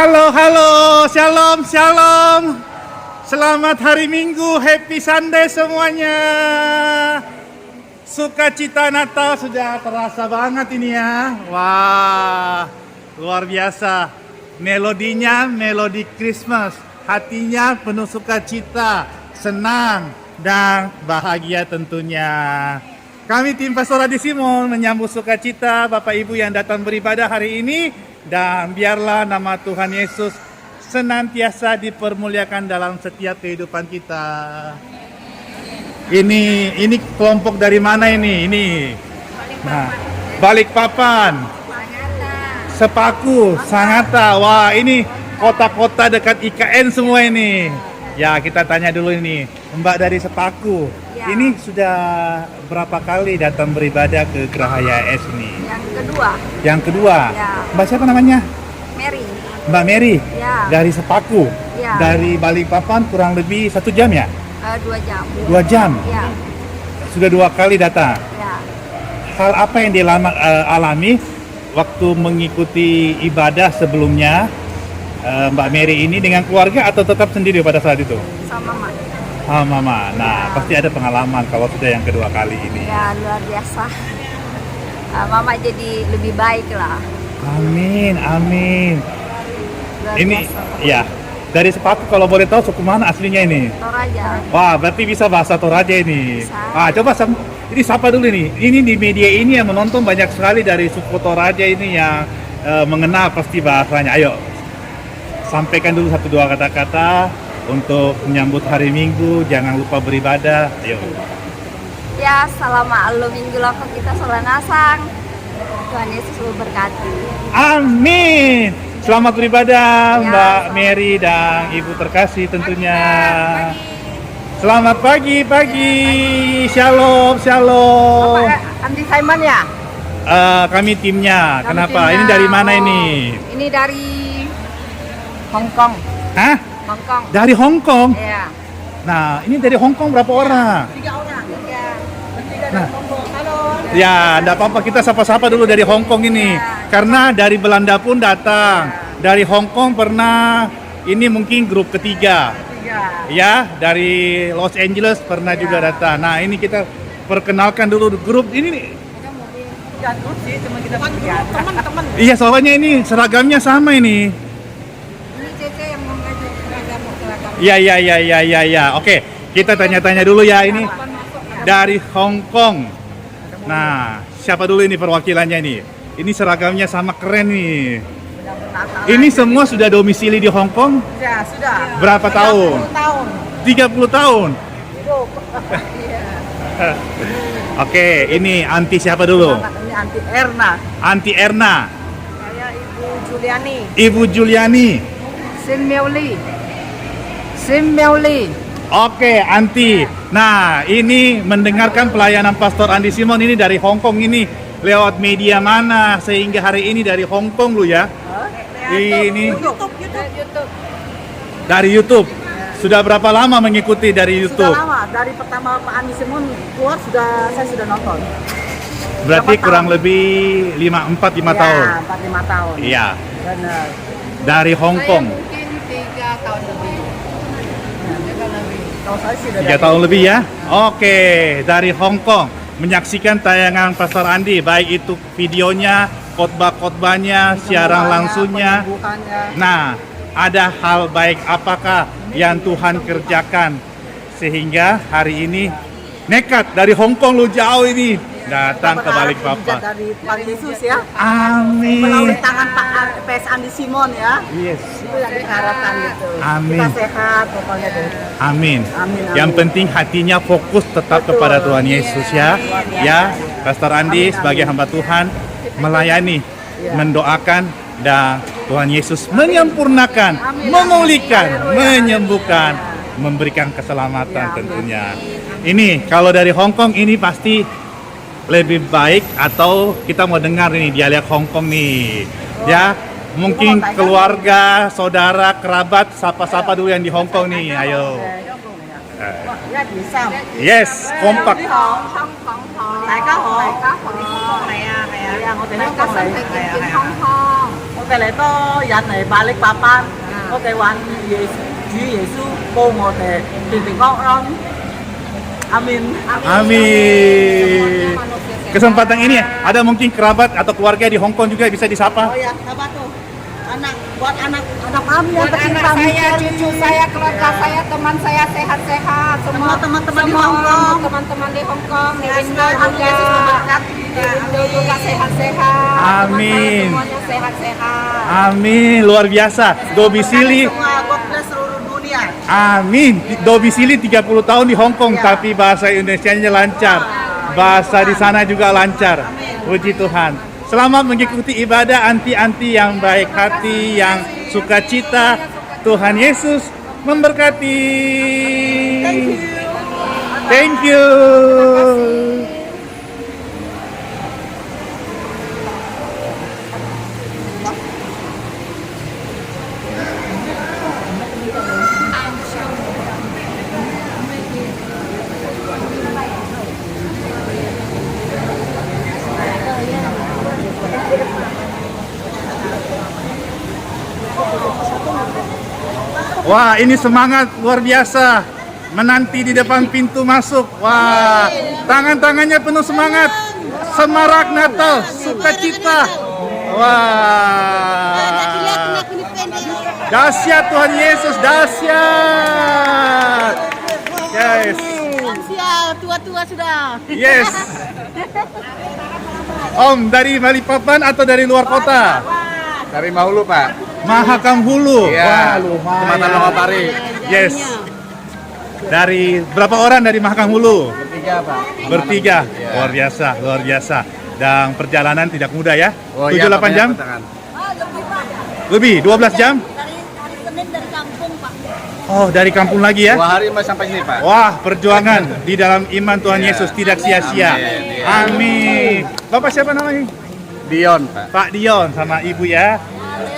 Halo, halo, shalom, shalom. Selamat hari Minggu, happy Sunday semuanya. Sukacita Natal sudah terasa banget ini ya. Wah, luar biasa. Melodinya, melodi Christmas. Hatinya penuh sukacita, senang, dan bahagia tentunya. Kami tim Pastor Adi Simon menyambut sukacita Bapak Ibu yang datang beribadah hari ini. Dan biarlah nama Tuhan Yesus senantiasa dipermuliakan dalam setiap kehidupan kita. Ini kelompok dari mana ini? Nah, Balikpapan, Sepaku, Sangatta. Wah, ini kota-kota dekat IKN semua ini. Ya, kita tanya dulu ini, Mbak dari Sepaku. Ya. Ini sudah berapa kali datang beribadah ke Geraha YS ini? Yang kedua. Ya. Mbak siapa namanya? Mary. Mbak Mary. Ya. Dari Sepaku. Ya. Dari Balikpapan kurang lebih 1 jam ya? 2 jam. 2 jam. Ya. Sudah 2 kali datang. Ya. Hal apa yang alami waktu mengikuti ibadah sebelumnya, Mbak Mary ini dengan keluarga atau tetap sendiri pada saat itu? Sama Mama. Mama. Nah, ya. Pasti ada pengalaman kalau sudah yang kedua kali ini. Ya, luar biasa. Mama jadi lebih baik lah. Amin, amin. Luar ini biasa. Ya, dari Sepaku kalau boleh tahu suku mana aslinya ini? Toraja. Wah, berarti bisa bahasa Toraja ini. Bisa. Coba ini sapa dulu nih. Ini di media ini yang menonton banyak sekali dari suku Toraja ini yang mengenal pasti bahasanya. Ayo, sampaikan dulu 1-2 kata-kata untuk menyambut hari Minggu. Jangan lupa beribadah. Ayo. Ya, selama minggu laku kita solanasang. Tuhan Yesus berkati. Amin. Selamat beribadah, Ya, Mbak Mary dan Ibu terkasih tentunya. Selamat pagi. Shalom, shalom. Andi Simon ya? Kami timnya. Kenapa? Timnya. Ini dari mana ini? Ini dari Hong Kong. Hah? Hong Kong. Dari Hong Kong? Iya. Nah, ini dari Hong Kong berapa orang? 3 orang. Iya. Nah, ya, enggak apa-apa, kita sapa-sapa dulu dari Hong Kong ini. Karena dari Belanda pun datang. Dari Hong Kong pernah, ini mungkin grup ketiga. Ya, dari Los Angeles pernah juga datang. Nah, ini kita perkenalkan dulu grup ini. Teman-teman. Iya, soalnya ini seragamnya sama ini. Ini Cece yang mengajak seragam. Iya. Oke, kita tanya-tanya dulu ya ini. Dari Hong Kong. Nah, siapa dulu ini perwakilannya ini? Ini seragamnya sama keren nih. Ini semua sudah domisili di Hong Kong? Ya, sudah. Berapa tahun? 30 tahun. Oke, ini anti siapa dulu? Ini Anti Erna. Anti Erna. Saya Ibu Juliani. Ibu Juliani. Sim Meuli. Oke, anti. Nah, ini mendengarkan pelayanan Pastor Andi Simon ini dari Hong Kong ini lewat media mana sehingga hari ini dari Hong Kong lu ya? Ini YouTube. dari YouTube. Sudah berapa lama mengikuti dari YouTube? Sudah lama, dari pertama Pak Andi Simon keluar saya sudah nonton. Berarti Berapa kurang tahun? lebih 4-5 tahun. 4-5 tahun. Iya, Benar. dari Hong Kong. Mungkin 3 tahun lebih. Kalau saya sih 3 tahun lebih ya? Oke, dari Hong Kong menyaksikan tayangan Pastor Andi, baik itu videonya, khotbah-khotbahnya, siaran langsungnya. Nah, ada hal baik apakah yang Tuhan kerjakan sehingga hari ini nekat dari Hong Kong lu jauh ini datang ke Balikpapan. Dari Pak Yesus ya. Amin. Melalui tangan Pak PS Andi Simon ya. Yes. Itu yang kita harapkan gitu. Amin. Kita sehat pokoknya deh. Amin. Amin. Yang penting hatinya fokus tetap Betul. kepada Tuhan Yesus ya. Ya, Pastor Andi sebagai hamba Tuhan melayani, mendoakan dan Tuhan Yesus menyempurnakan, memulihkan, menyembuhkan, memberikan keselamatan tentunya. Ini kalau dari Hong Kong ini pasti lebih baik atau kita mau dengar ini dialek Hong Kong nih. Ya, mungkin keluarga, saudara, kerabat, sapa-sapa dulu yang di Hong Kong nih. Ayo. Ya bisa. Yes, kompak. 嘅嚟多人嚟balik papan，我哋揾主耶穌幫我哋平平安安。Amin. Amin. Kesempatan ini ada mungkin kerabat atau keluarga di Hong Kong juga bisa disapa. Oh ya, apa tuh? Buat anak kami yang Buat tercinta, anak saya, Michelle. cucu saya, keluarga saya, teman saya sehat-sehat. Semua teman-teman di semua Hong Kong. teman-teman di Hong Kong, di Indo Tuhan juga, Yesus memberkati. di Indo juga sehat-sehat. Amin. Teman saya semuanya sehat-sehat. Amin, luar biasa. Domisili. Semua God bless seluruh dunia. Amin. Domisili 30 tahun di Hong Kong, Ya. tapi bahasa Indonesianya lancar. Bahasa di sana juga lancar. Puji Tuhan. Selamat mengikuti ibadah anti-anti yang baik hati, yang sukacita. Tuhan Yesus memberkati. Thank you. Wah, ini semangat luar biasa. Menanti di depan pintu masuk. Wah, tangan-tangannya penuh semangat. Semarak Natal, sukacita. Wah. Dahsyat Tuhan Yesus, dahsyat. Yes. Lansia, tua-tua sudah. Yes. Om, dari Balikpapan atau dari luar kota? Dari Mahulu, Pak. Mahakam Hulu. Wah, Iya. lumayan. Kecamatan Longopari. Yes. Dari berapa orang dari Mahakam Hulu? Bertiga, Pak. Bertiga. Iya. Luar biasa, luar biasa. Dan perjalanan tidak mudah ya. Oh, 7-8 iya, jam? pakai Lebih, 12 jam? Dari Senin dari kampung, Pak. Oh, dari kampung lagi ya? 2 hari Mas sampai sini, Pak. Wah, perjuangan di dalam iman Tuhan Iya. Yesus tidak sia-sia. Amin, iya. Amin. Bapak siapa namanya? Dion, Pak. Pak Dion sama Ibu ya.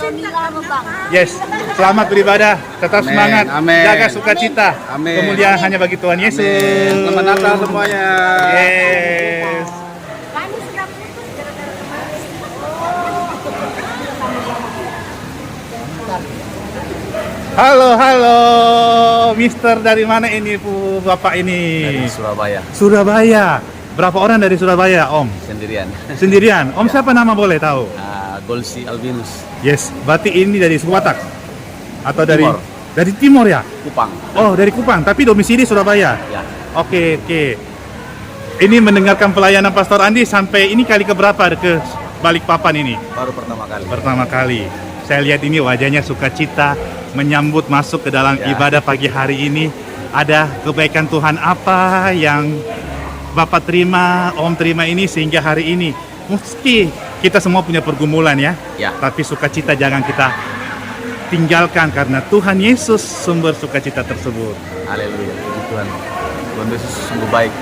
Leonila, Bang. Yes, selamat beribadah, tetap Amin, semangat, amin. jaga sukacita. Amin. Kemuliaan hanya bagi Tuhan Yesus. Amin. Selamat Natal semuanya. Yes. Halo, halo, Mister dari mana ini, Bu, Bapak ini? Dari Surabaya, Surabaya. Berapa orang dari Surabaya, Om? sendirian. Sendirian. Om siapa nama boleh tahu? Golsi Albinus, Yes, berarti ini dari Suku Batak atau dari Timur. dari Timur ya? Kupang. Oh, dari Kupang, tapi domisili Surabaya. Ya, Oke, oke. Ini mendengarkan pelayanan Pastor Andi sampai ini kali keberapa ke Balikpapan ini? baru pertama kali. Pertama kali. Saya lihat ini wajahnya sukacita menyambut masuk ke dalam Ya. ibadah pagi hari ini. Ada kebaikan Tuhan apa yang Bapak terima, Om terima ini sehingga hari ini meski kita semua punya pergumulan ya, Ya. tapi sukacita jangan kita tinggalkan karena Tuhan Yesus sumber sukacita tersebut. Haleluya, puji Tuhan. Tuhan Yesus sungguh baik.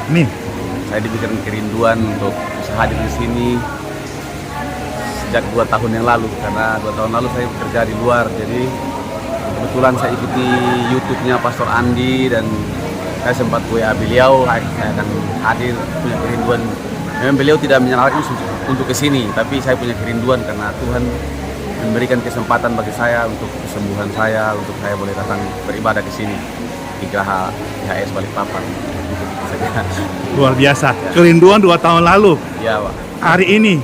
Amin. Saya diberikan kerinduan untuk bisa hadir di sini sejak 2 tahun yang lalu, karena 2 tahun lalu saya bekerja di luar, jadi kebetulan saya ikuti YouTube-nya Pastor Andi dan saya sempat WA beliau, saya akan hadir, punya kerinduan. Memang beliau tidak menyarankan untuk ke sini, tapi saya punya kerinduan karena Tuhan memberikan kesempatan bagi saya untuk kesembuhan saya, untuk saya boleh datang beribadah ke sini di Geraha IHS Balikpapan. Itu saja. Luar biasa. Kerinduan 2 tahun lalu. Ya, Pak. Hari ini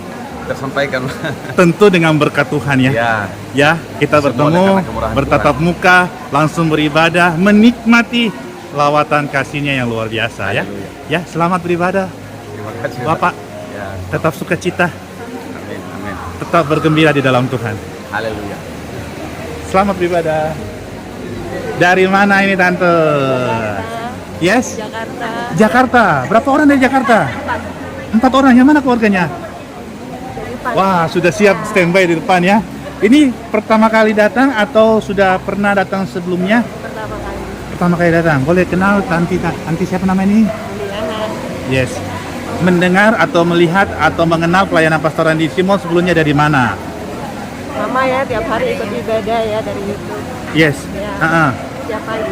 Tersampaikan. tentu dengan berkat Tuhan ya. Ya, Ya, kita Semua bertemu, karena kemurahan bertatap muka, langsung beribadah, menikmati lawatan kasihnya yang luar biasa ya. Haleluya. Ya, selamat beribadah. terima kasih Bapak, Ya, tetap sukacita, amin, amin. tetap bergembira di dalam Tuhan. Haleluya. Selamat beribadah. Dari mana ini Tante? Yes? Jakarta. Jakarta. Berapa orang dari Jakarta? 4 orang. Yang mana keluarganya? Wah, sudah siap standby di depan ya. Ini pertama kali datang atau sudah pernah datang sebelumnya? Pertama kali. Pertama kali datang. Boleh kenal Tanti siapa nama ini? Liana. Yes. Mendengar atau melihat atau mengenal pelayanan Pastor Andi Simon sebelumnya dari mana? Mama ya tiap hari ikut ibadah ya dari YouTube. Yes. Ya. Ha-ha. Tiap hari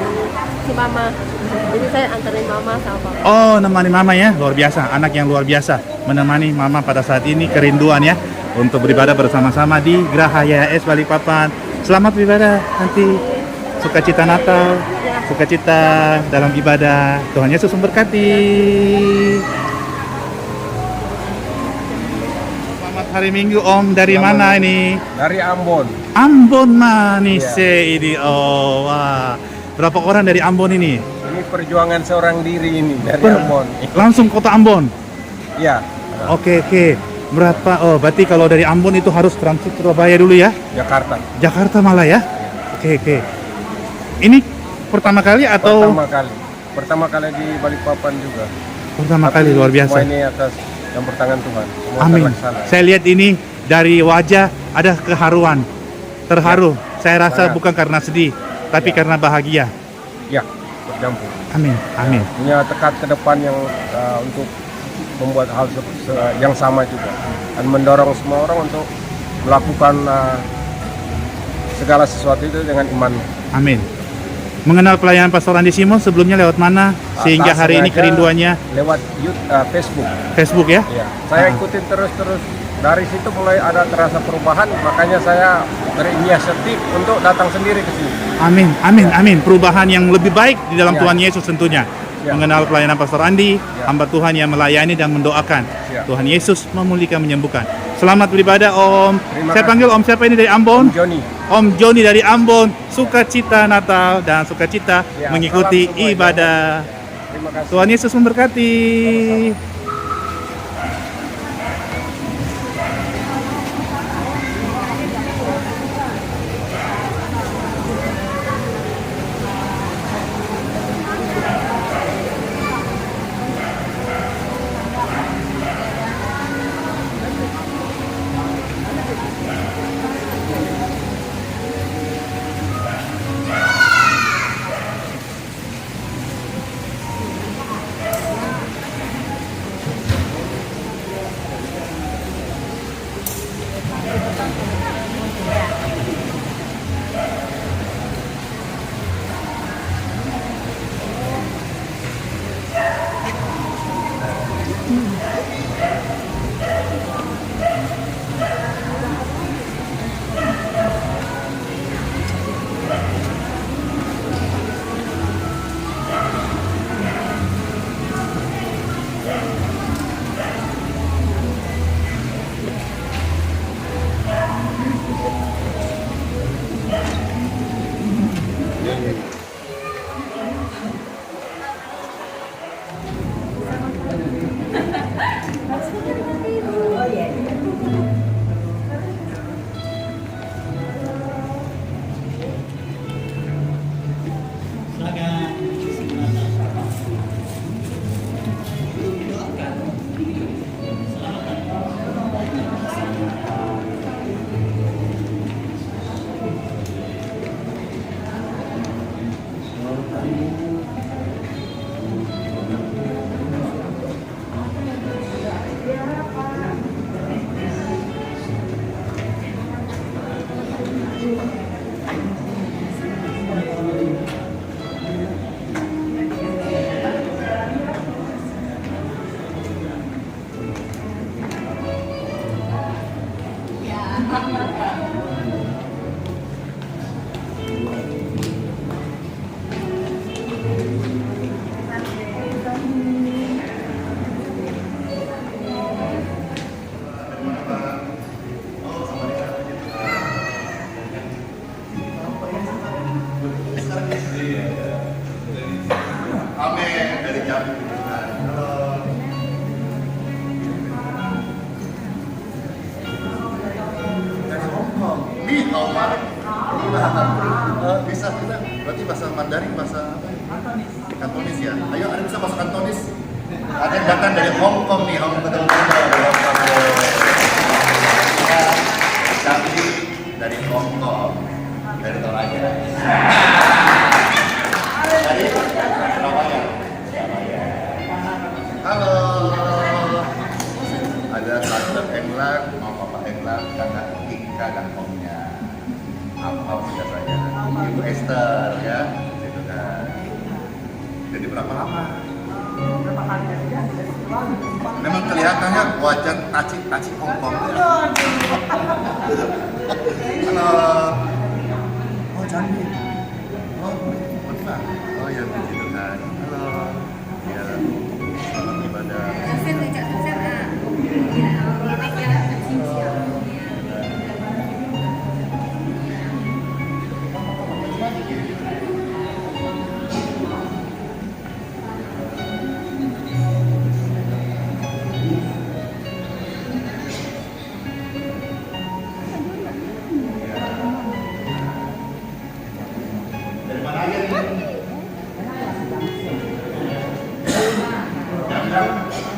si Mama. Jadi saya anterin Mama sama Papa. Oh, nemani Mama ya, luar biasa. Anak yang luar biasa menemani Mama pada saat ini kerinduan ya. untuk beribadah bersama-sama di Geraha YHS Balikpapan. Selamat beribadah nanti, sukacita Natal, sukacita dalam ibadah. Tuhan Yesus memberkati. Selamat hari Minggu Om, dari mana ini? Dari Ambon. Ambon Manise ini. Oh, wah. Berapa orang dari Ambon ini? Ini perjuangan seorang diri ini dari Ambon. Langsung kota Ambon. Ya, Oke. Berapa? Oh, berarti kalau dari Ambon itu harus transit Surabaya dulu ya? Jakarta. Jakarta malah ya? Oke. Ini pertama kali atau? Pertama kali di Balikpapan juga. Pertama kali, luar biasa. Semua ini atas campur tangan Tuhan. Semua Amin. terlaksana. Saya lihat ini dari wajah ada keharuan, terharu. Saya rasa Sangat. bukan karena sedih, tapi karena bahagia. Ya, bercampur. Amin. Punya tekad ke depan yang untuk membuat hal yang sama juga, dan mendorong semua orang untuk melakukan segala sesuatu itu dengan iman. Amin. Mengenal pelayanan Pastor Andi Simon sebelumnya lewat mana? Sehingga Tak hari ini sengaja kerinduannya lewat Facebook. Facebook ya? Ya, saya ikutin terus dari situ mulai ada terasa perubahan, makanya saya berinisiatif untuk datang sendiri ke sini. Amin. Perubahan yang lebih baik di dalam Ya. Tuhan Yesus tentunya. Ya. Mengenal pelayanan Pastor Andi, Ya. hamba Tuhan yang melayani dan mendoakan. Ya. Tuhan Yesus memulihkan, menyembuhkan. Selamat beribadah Om. Terima Saya kasih. panggil Om siapa ini dari Ambon? Joni. Om Joni dari Ambon. Sukacita Natal dan sukacita Ya, mengikuti salam semua. ibadah. Terima kasih. Tuhan Yesus memberkati. Bisa kita berarti bahasa Mandarin, bahasa Kantonis ya. Ayo, ada bisa bahasa Kantonis? Ada yang datang dari Hong Kong nih, Hong Kong ketemu dari Hong Kong. Tapi dari Hong Kong, dari Toraja. Dari Surabaya. Halo. Ada Tante Englang, mau Papa Englang, kakak Ika dan omnya. Apa sudah saya? Ibu Esther ya, gitu kan. Jadi berapa lama? Memang kelihatannya wajah taci Hongkong. Halo. Oh, cantik. Oh, Fatima. Oh ya, puji Tuhan. Halo. Ya, selamat ibadah. Dari mana aja nih?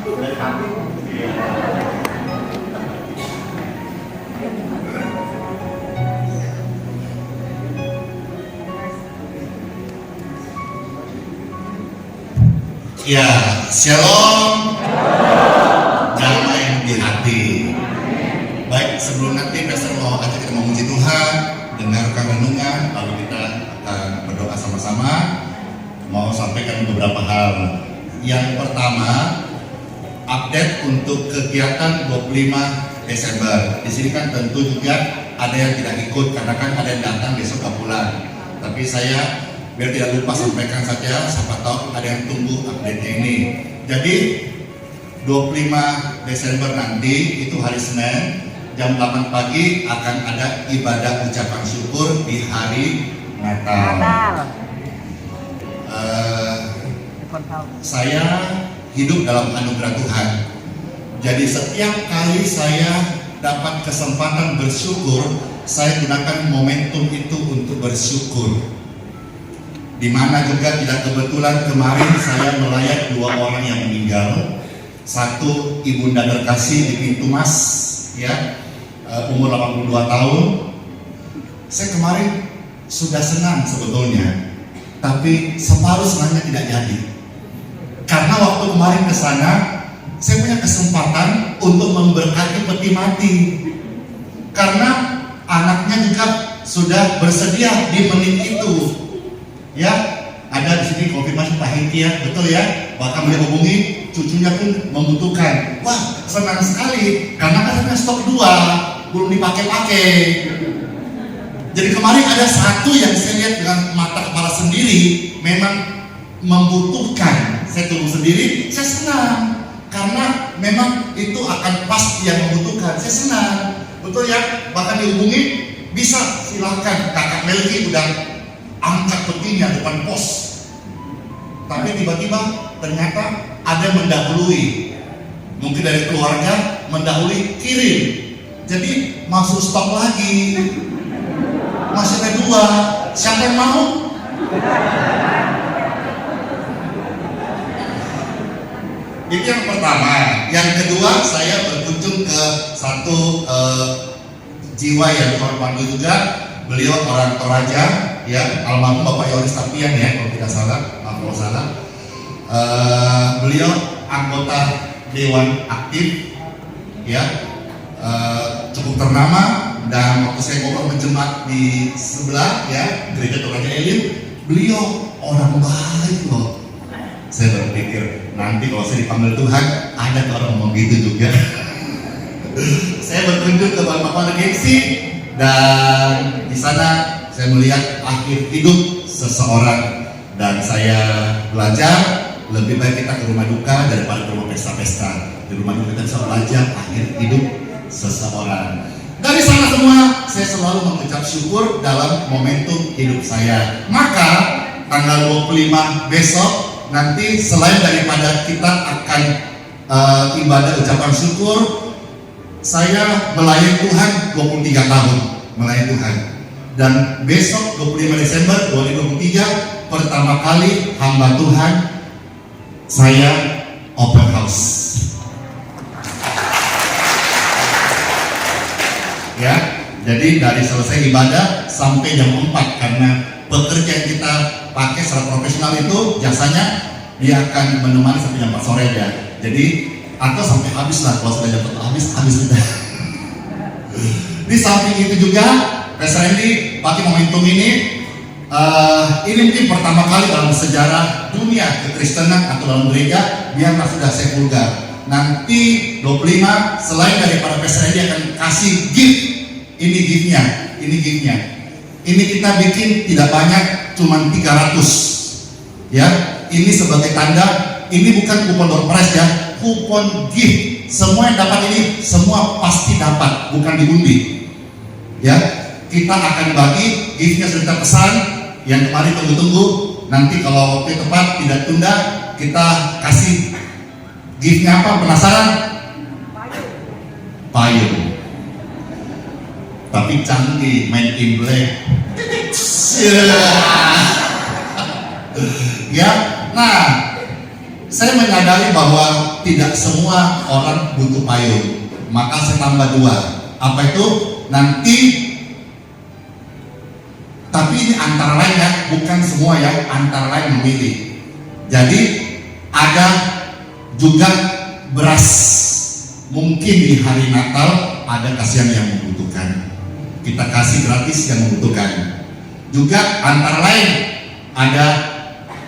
Dari kampung. Ya, shalom. Damai di hati. Baik, sebelum nanti Pastor mau ajak kita memuji Tuhan, dengarkan renungan, lalu kita akan berdoa sama-sama. Mau sampaikan beberapa hal. Yang pertama, update untuk kegiatan 25 Desember. Di sini kan tentu juga ada yang tidak ikut karena kan ada yang datang besok gak pulang. Tapi saya biar tidak lupa sampaikan saja, siapa tahu ada yang tunggu update-nya ini. Jadi 25 Desember nanti itu hari Senin jam 8 pagi akan ada ibadah ucapan syukur di hari Natal. Saya hidup dalam anugerah Tuhan. Jadi setiap kali saya dapat kesempatan bersyukur, saya gunakan momentum itu untuk bersyukur. Di mana juga tidak kebetulan kemarin saya melayat 2 orang yang meninggal. Satu ibunda terkasih di Pintu Mas, ya, umur 82 tahun. Saya kemarin sudah senang sebetulnya, tapi separuh senangnya tidak jadi. Karena waktu kemarin ke sana, saya punya kesempatan untuk memberkati peti mati. Karena anaknya juga sudah bersedia di menit itu. Ya, ada di sini konfirmasi Pak Hengki ya, betul ya. Bahkan beliau hubungi cucunya pun membutuhkan. Wah, senang sekali karena kan stok 2 belum dipakai-pakai. Jadi kemarin ada satu yang saya lihat dengan mata kepala sendiri memang membutuhkan. Saya tunggu sendiri, saya senang karena memang itu akan pas yang membutuhkan. Saya senang, betul ya. Bahkan dihubungi bisa, silahkan kakak Melki udah angkat petinya depan pos. Tapi tiba-tiba ternyata ada yang mendahului, mungkin dari keluarga mendahului kirim. Jadi masuk stok lagi, masih ada 2. Siapa yang mau? Itu yang pertama. Yang kedua, saya berkunjung ke satu jiwa yang terpanggil juga. Beliau orang Toraja, ya, almarhum Bapak Yoris Tapian ya, kalau tidak salah, maaf kalau salah. Beliau anggota Dewan Aktif, ya, cukup ternama. Dan waktu saya ngobrol menjemaat di sebelah, ya, gereja Toraja Elim, beliau orang baik loh. Saya berpikir nanti kalau saya dipanggil Tuhan, ada orang ngomong gitu juga. Saya berkunjung ke Bapak Gengsi. Dan di sana saya melihat akhir hidup seseorang, dan saya belajar lebih baik kita ke rumah duka daripada ke rumah pesta-pesta. Di rumah duka kita bisa belajar akhir hidup seseorang. Dari sana semua saya selalu mengucap syukur dalam momentum hidup saya. Maka tanggal 25 besok nanti selain daripada kita akan ibadah ucapan syukur, saya melayani Tuhan 23 tahun melayani Tuhan. Dan besok 25 Desember 2023 pertama kali hamba Tuhan saya open house. Ya, jadi dari selesai ibadah sampai jam 4 karena pekerja yang kita pakai secara profesional itu jasanya dia akan menemani sampai jam 4 sore ya. Jadi atau sampai habis lah, kalau sudah jam 4 habis sudah. Di samping itu juga Pastor Randy pakai momentum ini Ini mungkin pertama kali dalam sejarah dunia kekristenan atau dalam gereja, biarlah sudah saya vulgar. Nanti 25 selain daripada PSRI dia akan kasih gift. Ini giftnya, ini giftnya. Ini kita bikin tidak banyak, cuma 300. Ya, ini sebagai tanda. Ini bukan kupon door prize ya, kupon gift. Semua yang dapat ini, semua pasti dapat, bukan diundi. Ya, kita akan bagi giftnya sudah kita pesan. Yang kemarin tunggu-tunggu, nanti kalau waktu tepat tidak tunda, kita kasih giftnya apa? Penasaran? Payung. Tapi canggih, main in black. Ya, nah, saya menyadari bahwa tidak semua orang butuh payung, maka saya tambah 2. Apa itu? Nanti, tapi ini antara lain ya, bukan semua ya, antara lain memilih. Jadi ada juga beras. Mungkin di hari Natal ada kasihan yang membutuhkan. Kita kasih gratis yang membutuhkan. Juga antara lain ada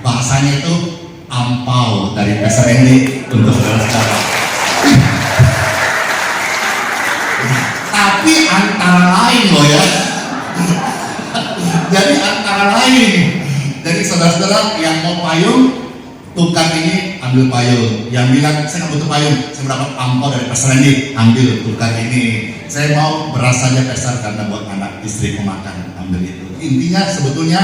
bahasanya itu ampau dari PSRI untuk saudara-saudara. Tapi antara lain loh ya. Jadi antara lain, jadi saudara-saudara yang mau payung, tukar ini ambil payung. Yang bilang saya nggak butuh payung, saya mendapat ampau dari PSRI, ambil tukar ini. Saya mau beras saja besar karena buat anak istri makan, ambil itu. Intinya sebetulnya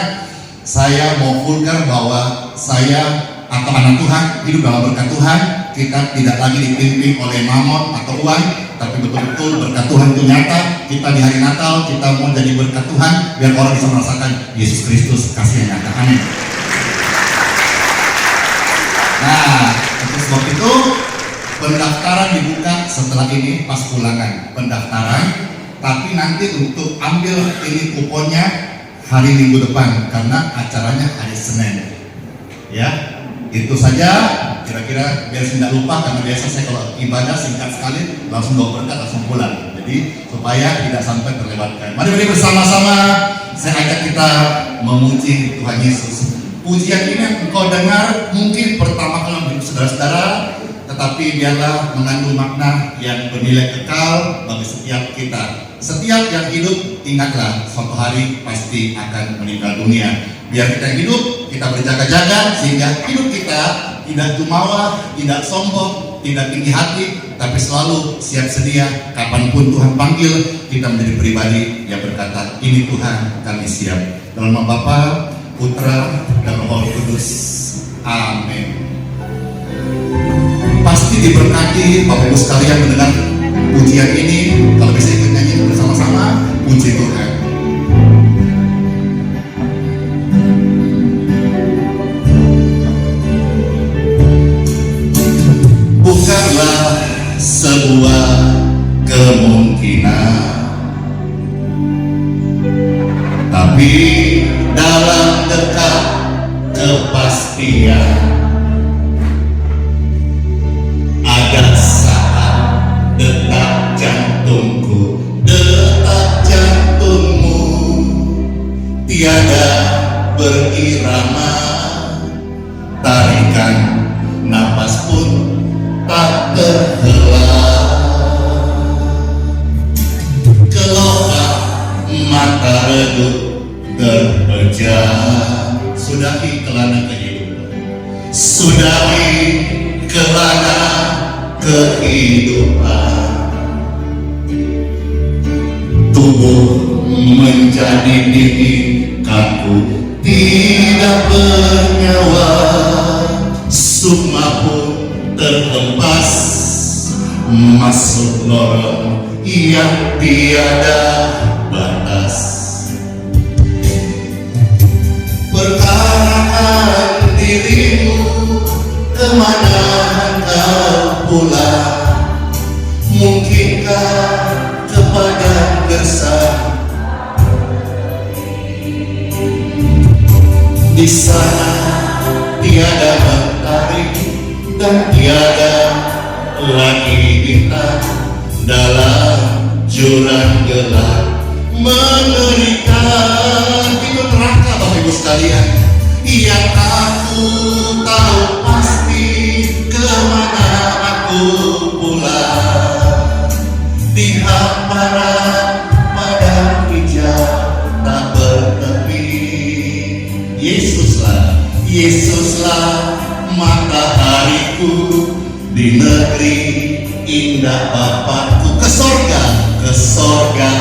saya mau vulgar bahwa saya atau anak Tuhan hidup dalam berkat Tuhan. Kita tidak lagi dipimpin oleh mamon atau uang, tapi betul-betul berkat Tuhan itu nyata. Kita di hari Natal kita mau jadi berkat Tuhan biar orang bisa merasakan Yesus Kristus kasih yang nyata. Amin. Nah, untuk sebab itu pendaftaran dibuka setelah ini pas pulangan pendaftaran. Tapi nanti untuk ambil ini kuponnya hari Minggu depan karena acaranya hari Senin. Ya, itu saja. Kira-kira biar saya tidak lupa, karena biasa saya kalau ibadah singkat sekali langsung bawa berkat langsung pulang. Jadi supaya tidak sampai terlewatkan. Mari bersama-sama saya ajak kita memuji Tuhan Yesus. Pujian ini yang engkau dengar mungkin pertama kali hidup saudara-saudara, tetapi biarlah mengandung makna yang bernilai kekal bagi setiap kita. Setiap yang hidup, ingatlah suatu hari pasti akan meninggal dunia. Biar kita hidup, kita berjaga-jaga sehingga hidup kita tidak jumawa, tidak sombong, tidak tinggi hati, tapi selalu siap sedia kapanpun Tuhan panggil kita menjadi pribadi yang berkata, ini Tuhan kami siap. Dalam nama Bapa, Putra, dan Roh Kudus. Amin. Pasti diberkati Bapak Ibu sekalian mendengar pujian ini. Kalau bisa ikut nyanyi bersama-sama, puji Tuhan. Bukanlah sebuah kemungkinan, tapi dalam dekat kepastian ada saat detak jantungku, detak jantungmu tiada berirama, tarikan napas pun tak terhela, kelopak mata redup terpejam. Sudahi kelana kehidupan, sudahi kelana kehidupan. Tubuh menjadi dingin, kaku tidak bernyawa, sukma pun terhempas masuk lorong yang tiada batas. Perkarakan dirimu, kemana engkau pulang? Mungkinkah kepada gersang di sana tiada mentari dan tiada lagi bintang dalam jurang gelap mengerikan. Itu neraka Bapak Ibu sekalian, yang aku tahu pasti kemana aku pulang. Di hamparan padang hijau tak bertepi. Yesuslah matahariku di negeri indah Bapakku. Ke sorga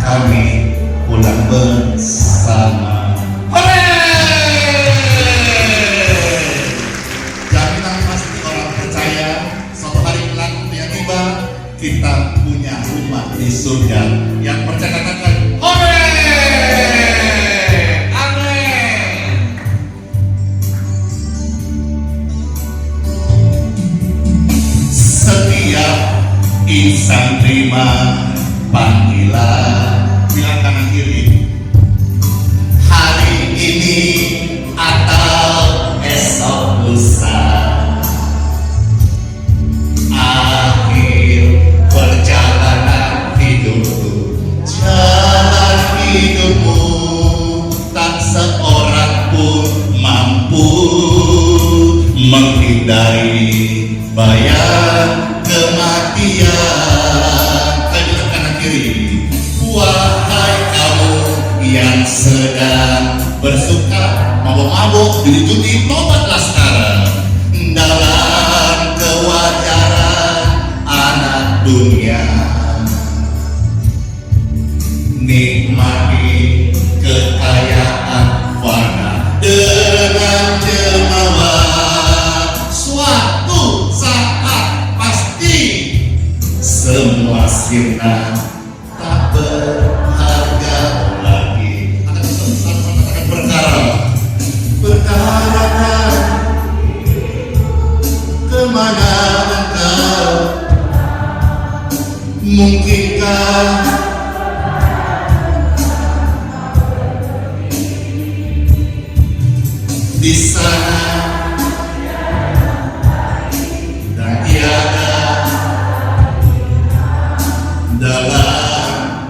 kami pulang bersama. Jaminan pasti orang percaya suatu hari kelak yang tiba kita punya rumah di surga. Yang percaya katakan hore. Amin. Setiap insan terima panggilan. Bilang kanan kiri, hari ini atau esok lusa, akhir perjalanan hidupku. Jalan hidupmu tak seorang pun mampu menghindari bayang kematian. Bilang kanan kiri, wahai kamu yang sedang bersuka, mabuk-mabuk, judi-judi, tobatlah sekarang. Dalam kewajaran anak dunia, nikmati kekayaan fana dengan jemaah. Suatu saat pasti semua sirna tak berharga lagi. Akan perkara kemana engkau? Mungkinkah di sana dan tiada dalam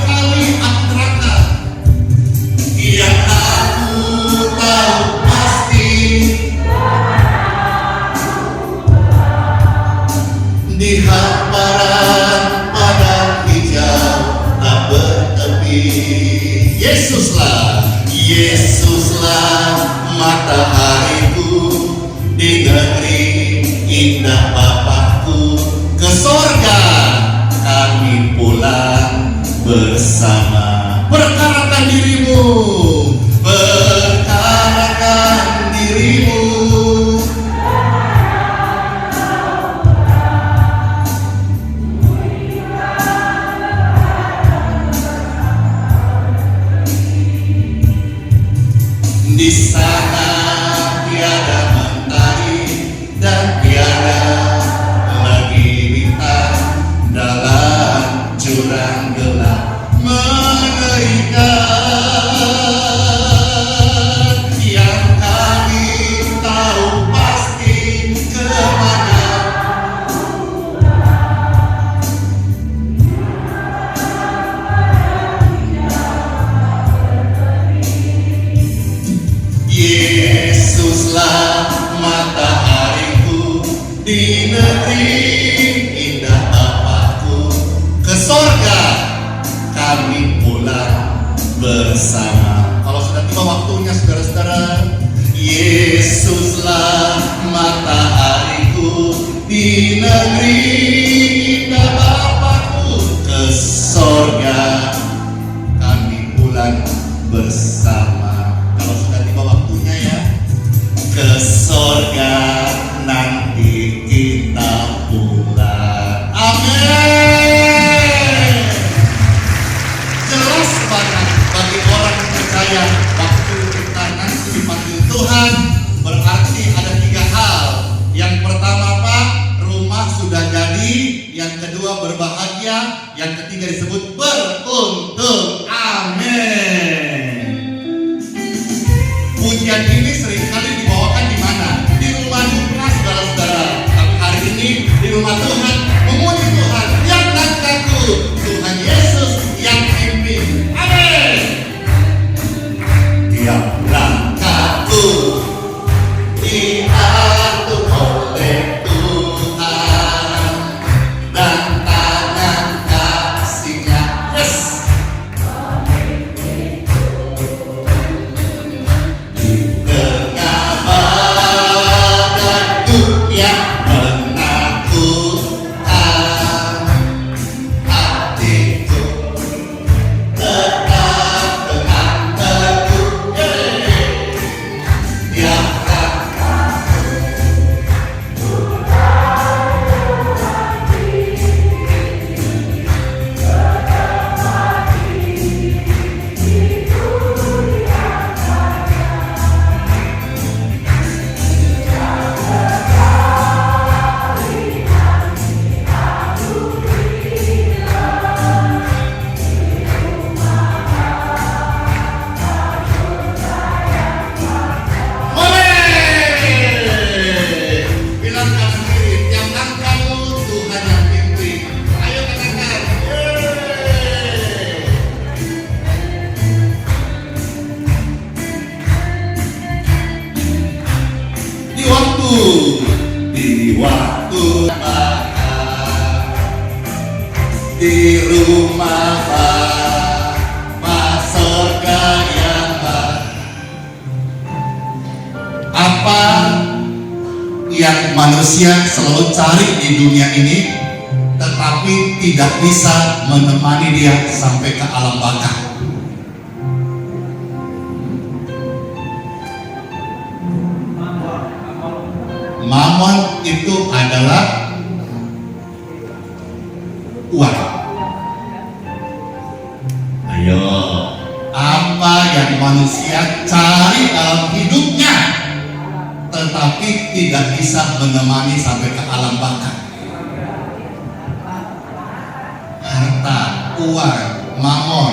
kali atraka yang aku tahu pasti di hamparan padang hijau tak bertepi. Yesuslah matahariku di negeri indah Bapakku. Ke sorga kami pulang bersama. Perkarakan dirimu, perkarakan dirimu. Di sana tiada mentari dan tiada lagi bintang. Dalam jurang gelap mengerikan, yang kami tahu pasti kemana. Yesuslah matahariku di negeri indah Bapakku. Ke sorga kami pulang bersama. Kalau sudah tiba waktunya saudara-saudara, Yesuslah matahariku di negeri indah Bapakku. Ke sorga kami pulang bersama. Kalau sudah tiba waktunya ya, ke sorga nanti kita pulang. Amin. Jelas banget bagi orang yang percaya waktu kita nanti dipanggil Tuhan, berarti ada 3 hal. Yang pertama Pak, rumah sudah jadi. Yang kedua berbahagia. Yang ketiga disebut beruntung. Amin. Pujian ini seringkali dibawakan di mana? Di rumah duka saudara-saudara. Tapi hari ini di rumah Tuhan, memuji Tuhan yang takut, Tuhan Yesus yang pimpin. manusia selalu cari di dunia ini, tetapi tidak bisa menemani dia sampai ke alam baka. Mamon itu adalah uang. Ayo, apa yang manusia cari dalam hidupnya, tetapi tidak bisa menemani sampai ke alam baka? Harta, uang, mamon,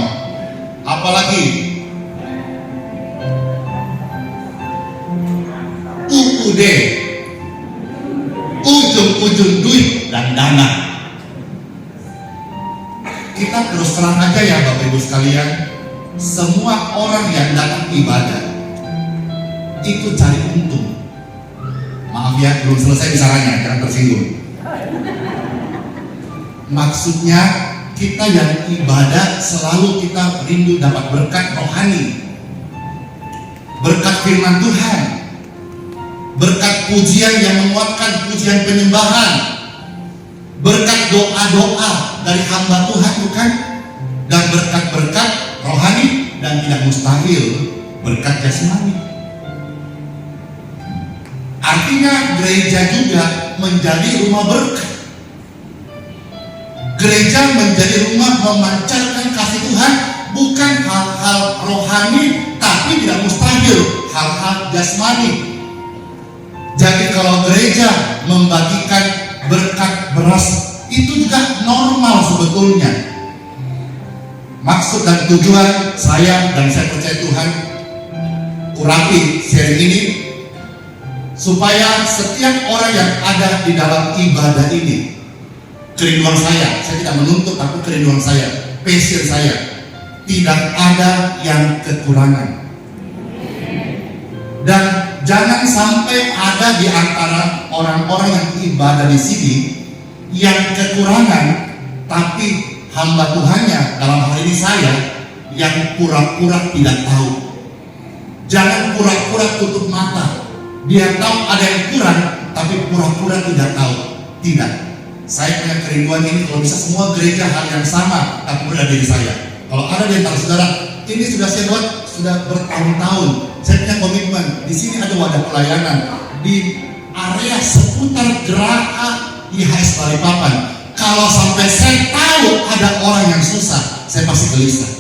apalagi UUD, ujung-ujung duit dan dana. Kita terus terang aja ya Bapak Ibu sekalian, semua orang yang datang ibadah itu cari untung. Maaf ya, belum selesai bicaranya, jangan tersinggung. Maksudnya kita yang ibadah selalu kita rindu dapat berkat rohani, berkat firman Tuhan, berkat pujian yang menguatkan, pujian penyembahan, berkat doa-doa dari hamba Tuhan, bukan? Dan berkat-berkat rohani, dan tidak mustahil berkat jasmani. Artinya gereja juga menjadi rumah berkat. Gereja menjadi rumah memancarkan kasih Tuhan, bukan hal-hal rohani, tapi tidak mustahil hal-hal jasmani. Jadi kalau gereja membagikan berkat beras, itu juga normal sebetulnya. Maksud dan tujuan saya, dan saya percaya Tuhan urapi sharing ini, supaya setiap orang yang ada di dalam ibadah ini, kerinduan saya tidak menuntut, tapi kerinduan saya, passion saya, tidak ada yang kekurangan. Dan jangan sampai ada di antara orang-orang yang ibadah di sini yang kekurangan, tapi hamba Tuhannya, dalam hal ini saya, yang pura-pura tidak tahu. Jangan pura-pura tutup mata. Dia tahu ada yang kurang, tapi pura-pura tidak tahu. Tidak. Saya punya kerinduan ini, kalau bisa semua gereja hal yang sama, tapi berada diri saya. Kalau ada di antara saudara, ini sudah saya buat sudah bertahun-tahun. Saya punya komitmen. Di sini ada wadah pelayanan di area seputar Geraha IHS Balikpapan. Kalau sampai saya tahu ada orang yang susah, saya pasti gelisah.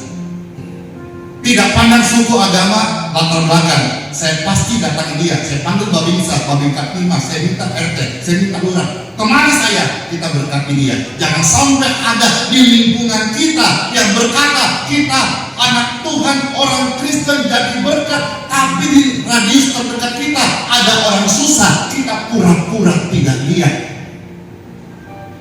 Tidak pandang suku, agama, latar belakang, saya pasti datangi dia. Saya panggil Babinsa, Babinka Timas, saya minta RT, saya minta lurah. Kemana saya? Kita berkati dia. Jangan sampai ada di lingkungan kita yang berkata kita anak Tuhan, orang Kristen jadi berkat, tapi di radius terdekat kita ada orang susah, kita pura-pura tidak lihat.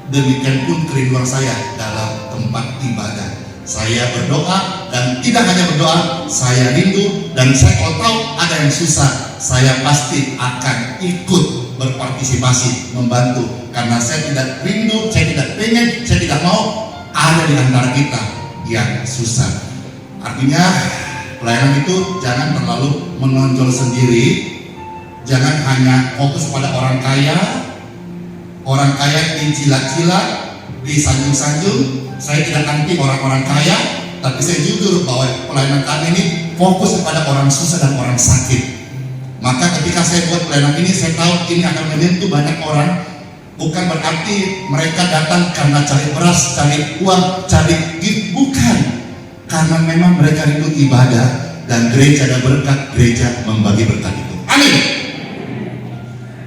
Demikian pun kerinduan saya dalam tempat ibadah. Saya berdoa, dan tidak hanya berdoa, saya rindu, dan saya kalau tahu ada yang susah, saya pasti akan ikut berpartisipasi, membantu. Karena saya tidak rindu, saya tidak pengen, saya tidak mau ada di antara kita yang susah. Artinya pelayanan itu jangan terlalu menonjol sendiri, jangan hanya fokus pada orang kaya dijilat-jilat, disanjung-sanjung. Saya tidak anti orang-orang kaya, tapi saya jujur bahwa pelayanan kami ini fokus kepada orang susah dan orang sakit. Maka ketika saya buat pelayanan ini, saya tahu ini akan menyentuh banyak orang. Bukan berarti mereka datang karena cari beras, cari uang, cari gift, bukan. Karena memang mereka rindu ibadah, dan gereja ada berkat, gereja membagi berkat itu. Amin.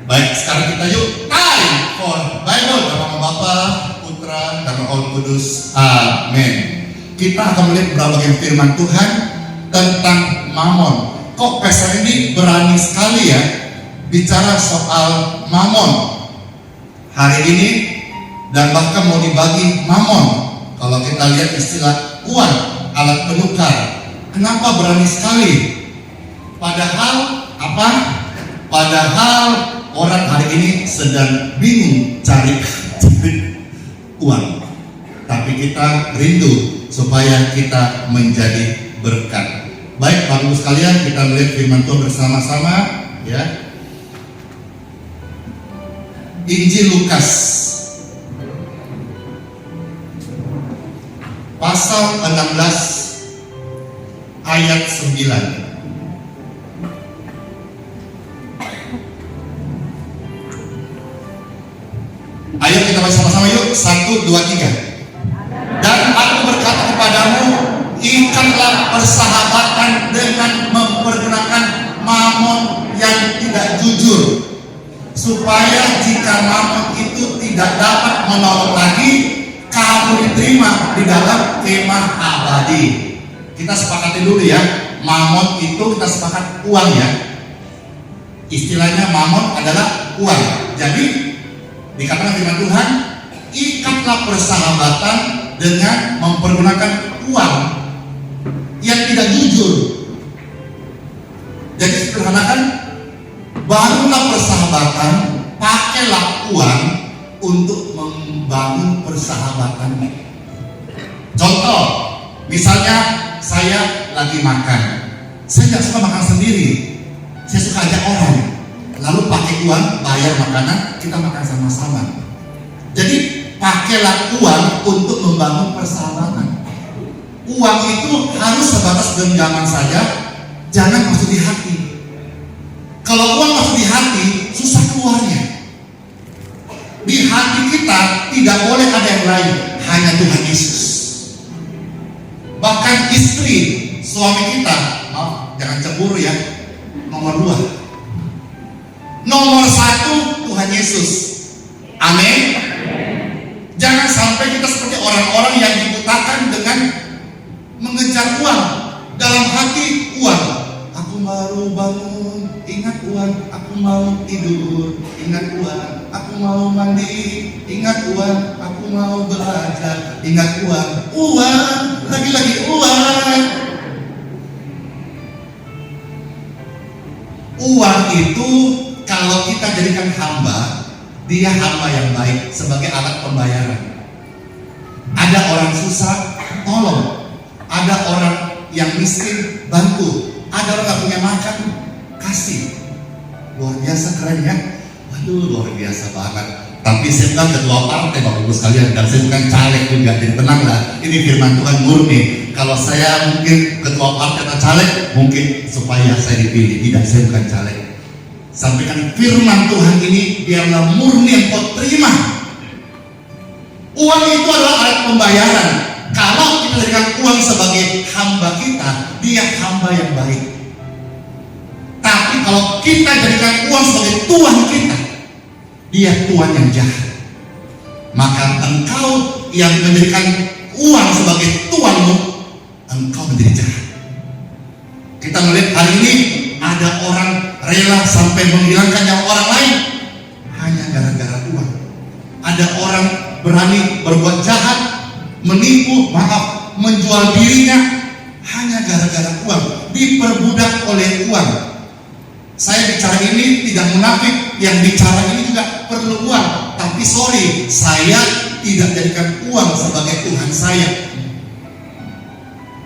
Baik, sekarang kita yuk time for Bible. Nama Bapa, Putra, dan Roh Kudus. Amin. Kita akan melihat berbagai firman Tuhan tentang mamon. Kok pastor ini berani sekali ya bicara soal mamon hari ini, dan bahkan mau dibagi mamon. Kalau kita lihat istilah uang, alat penukar, kenapa berani sekali? Padahal apa? Padahal orang hari ini sedang bingung cari uang, tapi kita rindu supaya kita menjadi berkat. Baik Bapak Ibu sekalian, kita melihat firman Tuhan bersama-sama ya. Injil Lukas pasal 16 ayat 9. Ayo kita baca sama-sama yuk. 1, 2, 3. Dan aku berkata kepadamu, ikatlah persahabatan dengan mempergunakan mamon yang tidak jujur, supaya jika mamon itu tidak dapat menolong lagi, kamu diterima di dalam kemah abadi. Kita sepakati dulu ya, mamon itu kita sepakat uang ya. Istilahnya mamon adalah uang. Jadi dikatakan firman Tuhan, ikatlah persahabatan dengan mempergunakan uang yang tidak jujur. Jadi sederhanakan, bangunlah persahabatan, pakailah uang untuk membangun persahabatan. Contoh, misalnya saya lagi makan, saya nggak suka makan sendiri, saya suka ajak orang, lalu pakai uang bayar makanan, kita makan sama-sama. Jadi pakailah uang untuk membangun persahabatan. Uang itu harus sebatas genggaman saja, jangan masuk di hati. Kalau uang masuk di hati, susah keluarnya. Di hati kita tidak boleh ada yang lain, hanya Tuhan Yesus. Bahkan istri, suami kita, jangan cemburu ya, nomor 2. Nomor 1 Tuhan Yesus. Amin. Jangan sampai kita seperti orang-orang yang dibutakan dengan mengejar uang. Dalam hati uang. Aku baru bangun, ingat uang. Aku mau tidur, ingat uang. Aku mau mandi, ingat uang. Aku mau belajar, ingat uang. Uang, lagi-lagi uang. Uang itu kalau kita jadikan hamba, dia hamba yang baik sebagai alat pembayaran. Ada orang susah, tolong. Ada orang yang miskin, bantu. Ada orang gak punya makan, kasih. Luar biasa keren ya. Waduh, luar biasa banget. Tapi saya bukan ketua partai Bapak Ibu sekalian, dan saya bukan caleg juga. Jadi tenanglah, ini firman Tuhan murni. Kalau saya mungkin ketua partai atau caleg, mungkin supaya saya dipilih. Tidak, saya bukan caleg. Sampaikan firman Tuhan ini biarlah murni yang kau terima. Uang itu adalah alat pembayaran. Kalau kita jadikan uang sebagai hamba kita, dia hamba yang baik. Tapi kalau kita jadikan uang sebagai tuan kita, dia tuan yang jahat. Maka engkau yang menjadikan uang sebagai tuanmu, engkau menjadi jahat. Kita melihat hari ini ada orang rela sampai menghilangkan nyawa orang lain hanya gara-gara uang. Ada orang berani berbuat jahat, menipu, menjual dirinya hanya gara-gara uang, diperbudak oleh uang. Saya bicara ini tidak munafik, yang bicara ini juga perlu uang. Tapi sorry, saya tidak jadikan uang sebagai Tuhan saya.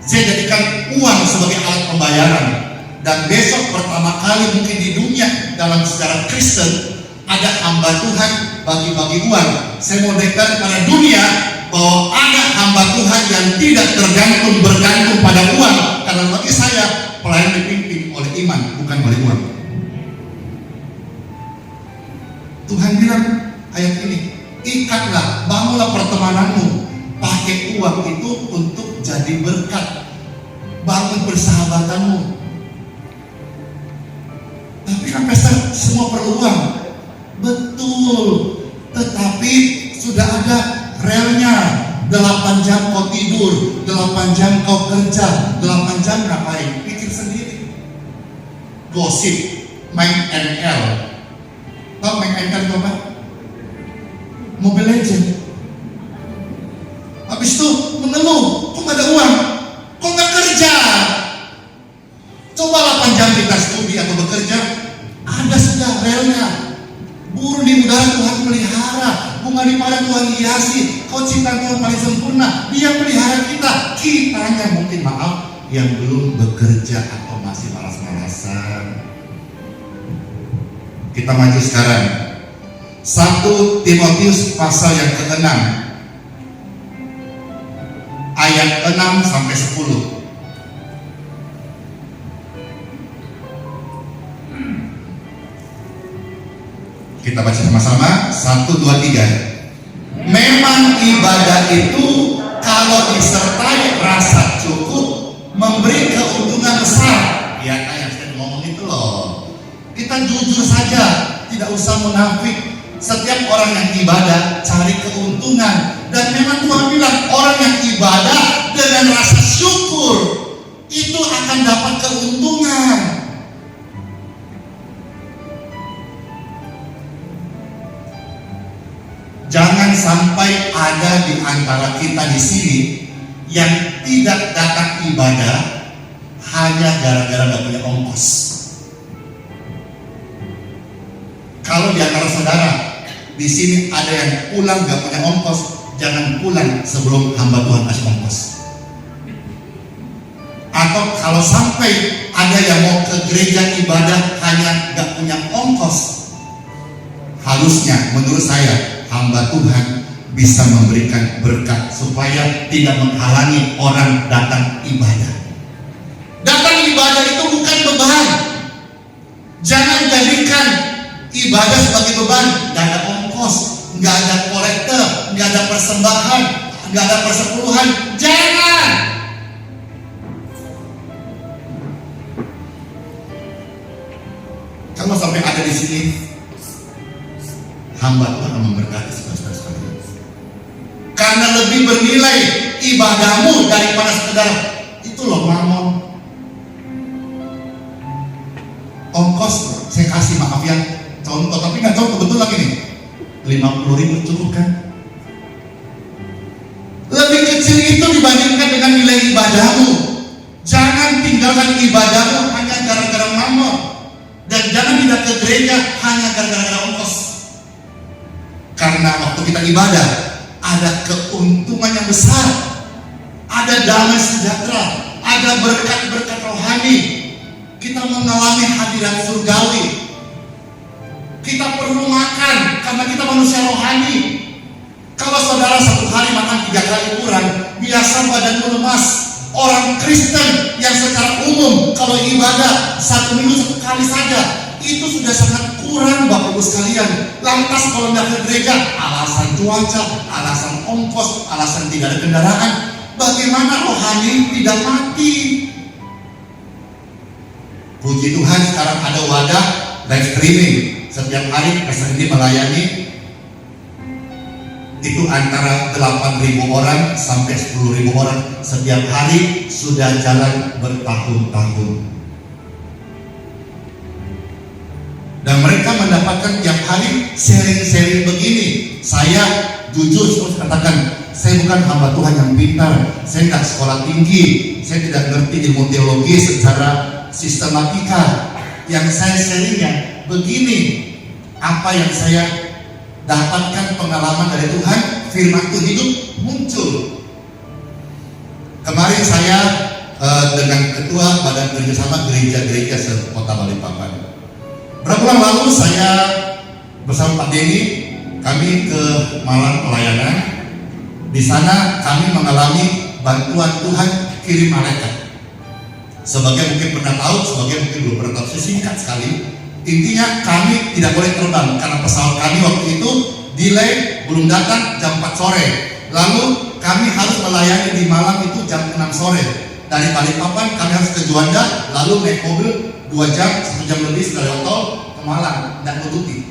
Saya jadikan uang sebagai alat pembayaran. Dan besok pertama kali mungkin di dunia dalam sejarah Kristen ada hamba Tuhan bagi-bagi uang. Saya mau deklarasi pada dunia bahwa ada hamba Tuhan yang tidak bergantung pada uang. Karena bagi saya pelayanan dipimpin oleh iman, bukan oleh uang. Tuhan bilang ayat ini, ikatlah, bangunlah pertemananmu, pakai uang itu untuk jadi berkat, bangun persahabatanmu. Tapi kan pastor, semua perlu uang. Betul, tetapi sudah ada relnya. 8 jam kau tidur, 8 jam kau kerja, 8 jam ngapain? Pikir sendiri. Gosip, main ML. Tahu main ML itu apa? Mobile Legend. Habis itu mengeluh, kok gak ada uang? Kok gak kerja? Coba 8 jam kita studi atau bekerja, ada sudah relnya. Burung di udara Tuhan pelihara, bunga di padang Tuhan hiasi. Kau cinta Tuhan paling sempurna, Dia pelihara kita. Kitanya mungkin maaf yang belum bekerja atau masih malas-malasan. Kita maju sekarang. 1 Timotius pasal yang ke-6 ayat 6 sampai 10. Kita baca sama-sama. 1, 2, 3. Memang ibadah itu kalau disertai rasa cukup memberi keuntungan besar. Ya kayak saya ngomong itu loh. Kita jujur saja, tidak usah munafik. Setiap orang yang ibadah cari keuntungan, dan memang Tuhan bilang orang yang ibadah dengan rasa syukur itu akan dapat keuntungan. Jangan sampai ada di antara kita di sini yang tidak datang ibadah hanya gara-gara gak punya ongkos. Kalau di antara saudara di sini ada yang pulang gak punya ongkos, jangan pulang sebelum hamba Tuhan kasih ongkos. Atau kalau sampai ada yang mau ke gereja ibadah hanya gak punya ongkos, harusnya menurut saya hamba Tuhan bisa memberikan berkat supaya tidak menghalangi orang datang ibadah. Datang ibadah itu bukan beban. Jangan jadikan ibadah sebagai beban. Gak ada ongkos, gak ada kolektor, gak ada persembahan, gak ada persepuluhan. Jangan. Kalau sampai ada di sini, hamba Tuhan akan memberkati saudara sekalian. Karena lebih bernilai ibadahmu daripada sekedar itu loh mamon. Ongkos saya kasih, maaf ya, contoh, tapi nggak contoh betul lagi nih. 50.000 cukup kan? Lebih kecil itu dibandingkan dengan nilai ibadahmu. Jangan tinggalkan ibadahmu hanya gara-gara mamon, dan jangan tidak ke gereja hanya gara-gara ongkos. Karena waktu kita ibadah ada keuntungan yang besar, ada damai sejahtera, ada berkat-berkat rohani. Kita mengalami hadirat surgawi. Kita perlu makan karena kita manusia rohani. Kalau saudara satu hari makan 3 kali kurang, biasa badanmu lemas. Orang Kristen yang secara umum kalau ibadah 1 minggu 1 kali saja, itu sudah sangat kurang Bapak Ibu sekalian. Lantas kalau nggak ke gereja, alasan cuaca, alasan ongkos, alasan tidak ada kendaraan. Bagaimana rohani tidak mati? Puji Tuhan sekarang ada wadah live streaming. Setiap hari SND melayani itu antara 8.000 orang sampai 10.000 orang setiap hari, sudah jalan bertahun-tahun. Dan mereka mendapatkan tiap hari sharing-sharing begini. Saya jujur terus katakan, saya bukan hamba Tuhan yang pintar, saya tidak sekolah tinggi, saya tidak ngerti ilmu teologi secara sistematika. Yang saya sharingnya begini, apa yang saya dapatkan pengalaman dari Tuhan, firman Tuhan hidup muncul. Kemarin saya dengan ketua badan kerjasama gereja-gereja sekota Balikpapan. Berapa bulan lalu saya bersama Pak Denny, kami ke Malang pelayanan. Di sana kami mengalami bantuan Tuhan kirim malaikat. Sebagian mungkin pernah tahu, sebagian mungkin belum pernah tahu. Singkat sekali. Intinya kami tidak boleh terbang karena pesawat kami waktu itu delay, belum datang jam 4 sore. Lalu kami harus melayani di Malang itu jam 6 sore. Dari Balikpapan kami harus ke Juanda, lalu naik mobil 2 jam, 1 jam lebih dari tol ke Malang dan menutupi.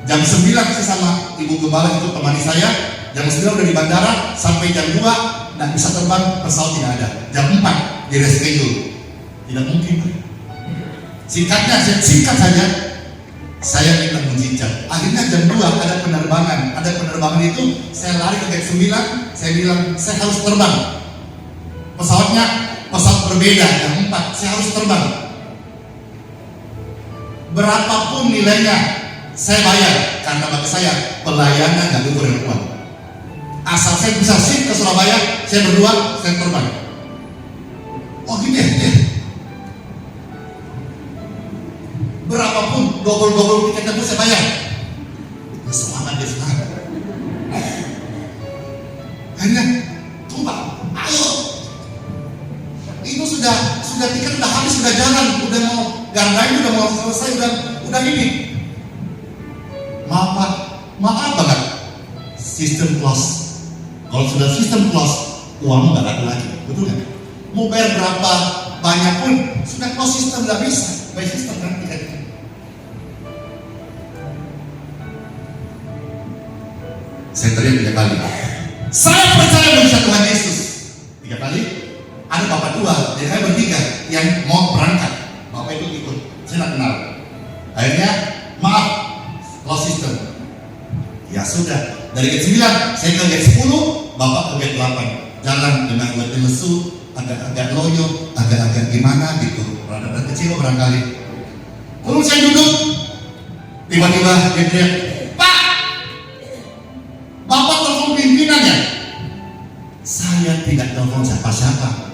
Jam 9 saya sama Ibu Gembala itu temani saya. Jam 9 udah di bandara, sampai jam 2 nggak bisa terbang, pesawat tidak ada. Jam 4 di reschedule. Tidak mungkin. Singkat saja, saya minta menjinjak. Akhirnya jam 2 ada penerbangan. Ada penerbangan itu, saya lari ke gate 9, saya bilang, saya harus terbang. Pesawatnya pesawat berbeda, jam 4, saya harus terbang. Berapapun nilainya, saya bayar. Karena bagi saya, pelayanan gak diukur dengan uang. Asal saya bisa shift ke Surabaya, saya berdua, saya terbang. Oh gini ya? Berapapun double tiketnya pun saya bayar. itu sudah tiket udah habis, udah jalan, udah mau gardain, udah mau selesai, udah ini. Maaf banget, sistem close. Kalau sudah sistem close, uangmu nggak ada lagi, betul nggak? Mau bayar berapa banyak pun sudah close sistem, nggak bisa by sistem kan tiketnya. Saya teriak 3 kali. Saya percaya bisa Tuhan Yesus. 3 kali. Ada bapak 2, jadi saya bertiga yang mau berangkat. Bapak itu ikut, saya nggak kenal. Akhirnya maaf, close system. Ya sudah, dari gate 9 saya ke gate 10, bapak ke gate 8. Jalan dengan gate lesu, agak loyo, agak gimana gitu, rada kecil barangkali. Lalu saya duduk, tiba-tiba dia teriak, "Pak, Bapak telepon pimpinan ya?" Saya tidak telepon siapa-siapa.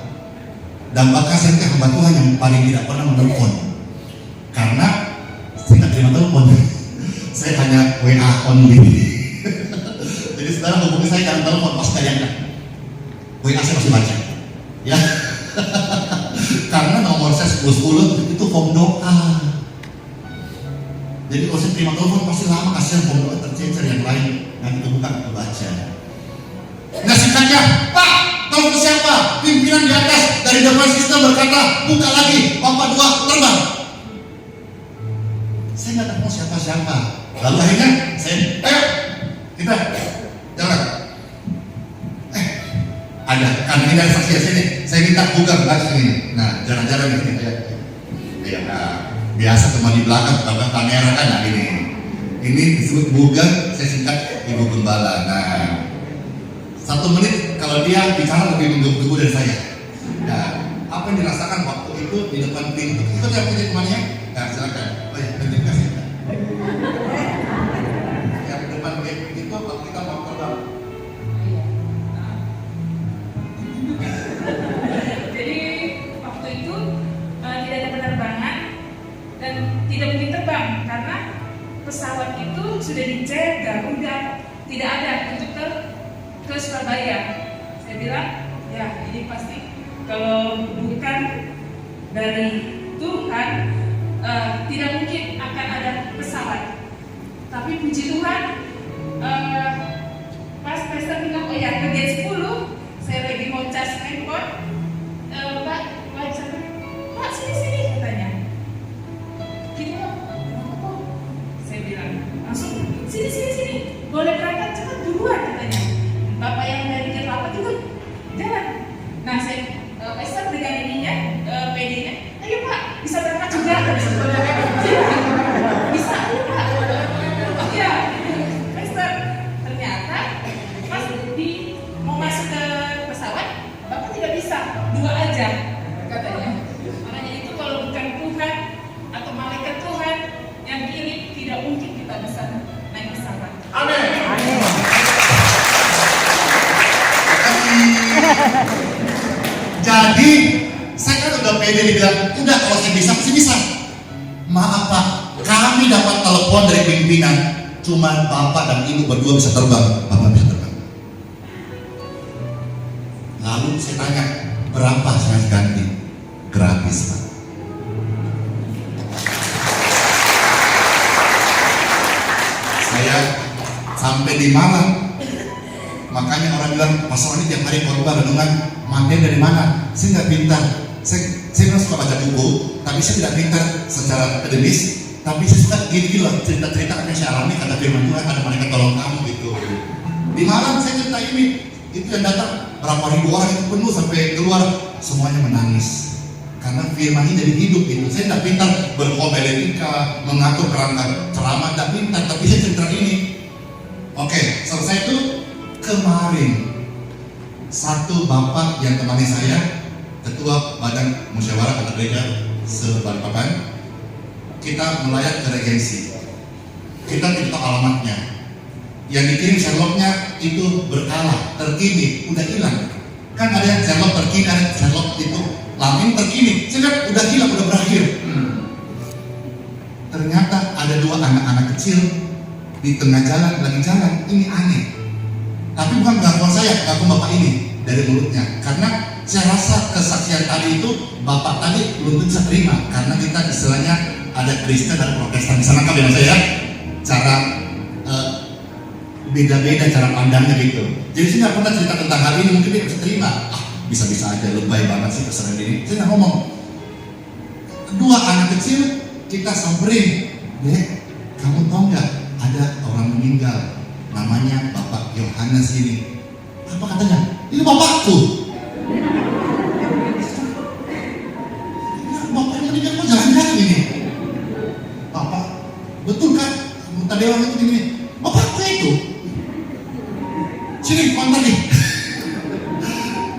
Dan bahkan saya itu hamba Tuhan yang paling tidak pernah menelpon. Karena saya tidak terima telepon. Saya hanya WA only. Jadi saudara hubungi saya jangan telepon, pas kalian kan. WA saya masih baca. Ya. Karena nomor saya 1010 itu form doa. Jadi kalau saya terima telepon pasti lama, kasihan form doa tercecer yang lain. Nanti kebuka, kebaca. Nah singkatnya, "Pak, tahu ke siapa? Pimpinan di atas dari depan sistem berkata, buka lagi, bapak 2 terbang." Saya nggak tahu siapa-siapa. Lalu akhirnya saya, "Ayo, kita jalan." Ada, karena ini ada saksi sini. Saya minta buka lagi ini. Nah, jalan-jalan ini kayak biasa teman di belakang, kalau kamera kan nah ini. Ini disebut bugan, saya singkat Ibu Gembala. Nah, 1 menit kalau dia bicara lebih menggebu-gebu dari saya. Nah, apa yang dirasakan waktu itu di depan pintu? Itu yang punya temannya? Nah, silakan. Oh ya, terima kasih. Yang di depan pintu itu waktu kita mau terbang. Jadi waktu itu tidak ada penerbangan dan tidak mungkin terbang karena pesawat itu sudah dicek Garuda, tidak ada untuk ke Surabaya. Saya bilang, ya ini pasti kalau bukan dari Tuhan tidak mungkin akan ada pesawat. Tapi puji Tuhan, pas pastor bilang, "Oh ya, ke gate 10 saya lagi mau cas handphone, Pak, Pak sini katanya. Gini Pak, kenapa? Saya bilang, langsung sini, boleh berangkat cepat duluan katanya. Bapak yang dari gate 8 juga jalan. Nah saya pastor dengan ininya, PD-nya, "Ayo Pak, bisa berangkat juga." Bisa, ayo Pak. Ya, pastor ternyata pas mau masuk ke pesawat, Bapak tidak bisa, 2 aja katanya. Makanya itu kalau bukan Tuhan atau malaikat Tuhan yang kirim, tidak mungkin kita bisa naik pesawat. Amin. Jadi saya kan udah pede dibilang, udah kalau saya bisa, pasti bisa. Maaf Pak, kami dapat telepon dari pimpinan, cuma Bapak dan Ibu berdua bisa terbang. Bapak bisa terbang. Lalu saya tanya, berapa saya ganti? Gratis Pak. Saya sampai di Malang, makanya orang bilang Pastor ini tiap hari khotbah renungan, materi dari mana? Saya nggak pintar. Saya memang suka baca buku, tapi saya tidak pintar secara akademis. Tapi saya suka gini loh, cerita-cerita yang saya alami, kata firman Tuhan, ada malaikat tolong kamu gitu. Di Malang saya cerita ini, itu yang datang berapa ribu orang itu penuh sampai keluar, semuanya menangis. Karena firman ini jadi hidup itu. Saya tidak pintar berhomiletika, mengatur kerangka ceramah, tidak pintar, tapi saya cerita ini. Oke, selesai itu kemarin satu bapak yang temani saya, ketua badan musyawarah kata gereja se-Balikpapan, kita melayat ke regensi. Kita tidak tahu alamatnya. Yang dikirim Sherlocknya itu berkala, terkini, udah hilang. Kan ada yang Sherlock terkini, ada Sherlock itu lamin terkini. Saya kan udah hilang, udah berakhir. Ternyata ada 2 anak-anak kecil di tengah jalan, lagi jalan. Ini aneh. Tapi bukan pengakuan saya, pengakuan bapak ini dari mulutnya. Karena Saya rasa kesaksian tadi itu Bapak tadi belum bisa terima karena kita istilahnya ada Kristen dan Protestan. Di sana kan dengan saya cara beda-beda cara pandangnya gitu. Jadi saya nggak pernah cerita tentang hal ini, mungkin dia bisa terima. Bisa-bisa aja, lebay banget sih pesanan ini. Saya nggak ngomong. 2 anak kecil kita samperin, Dek, kamu tahu nggak ada orang meninggal namanya Bapak Yohanes ini? Apa katanya? Ini bapakku. Bapak yang meninggal kok jalan-jalan ini? Bapak, betul kan? Tadi orang itu gini, bapakku itu. Sini, kontak nih.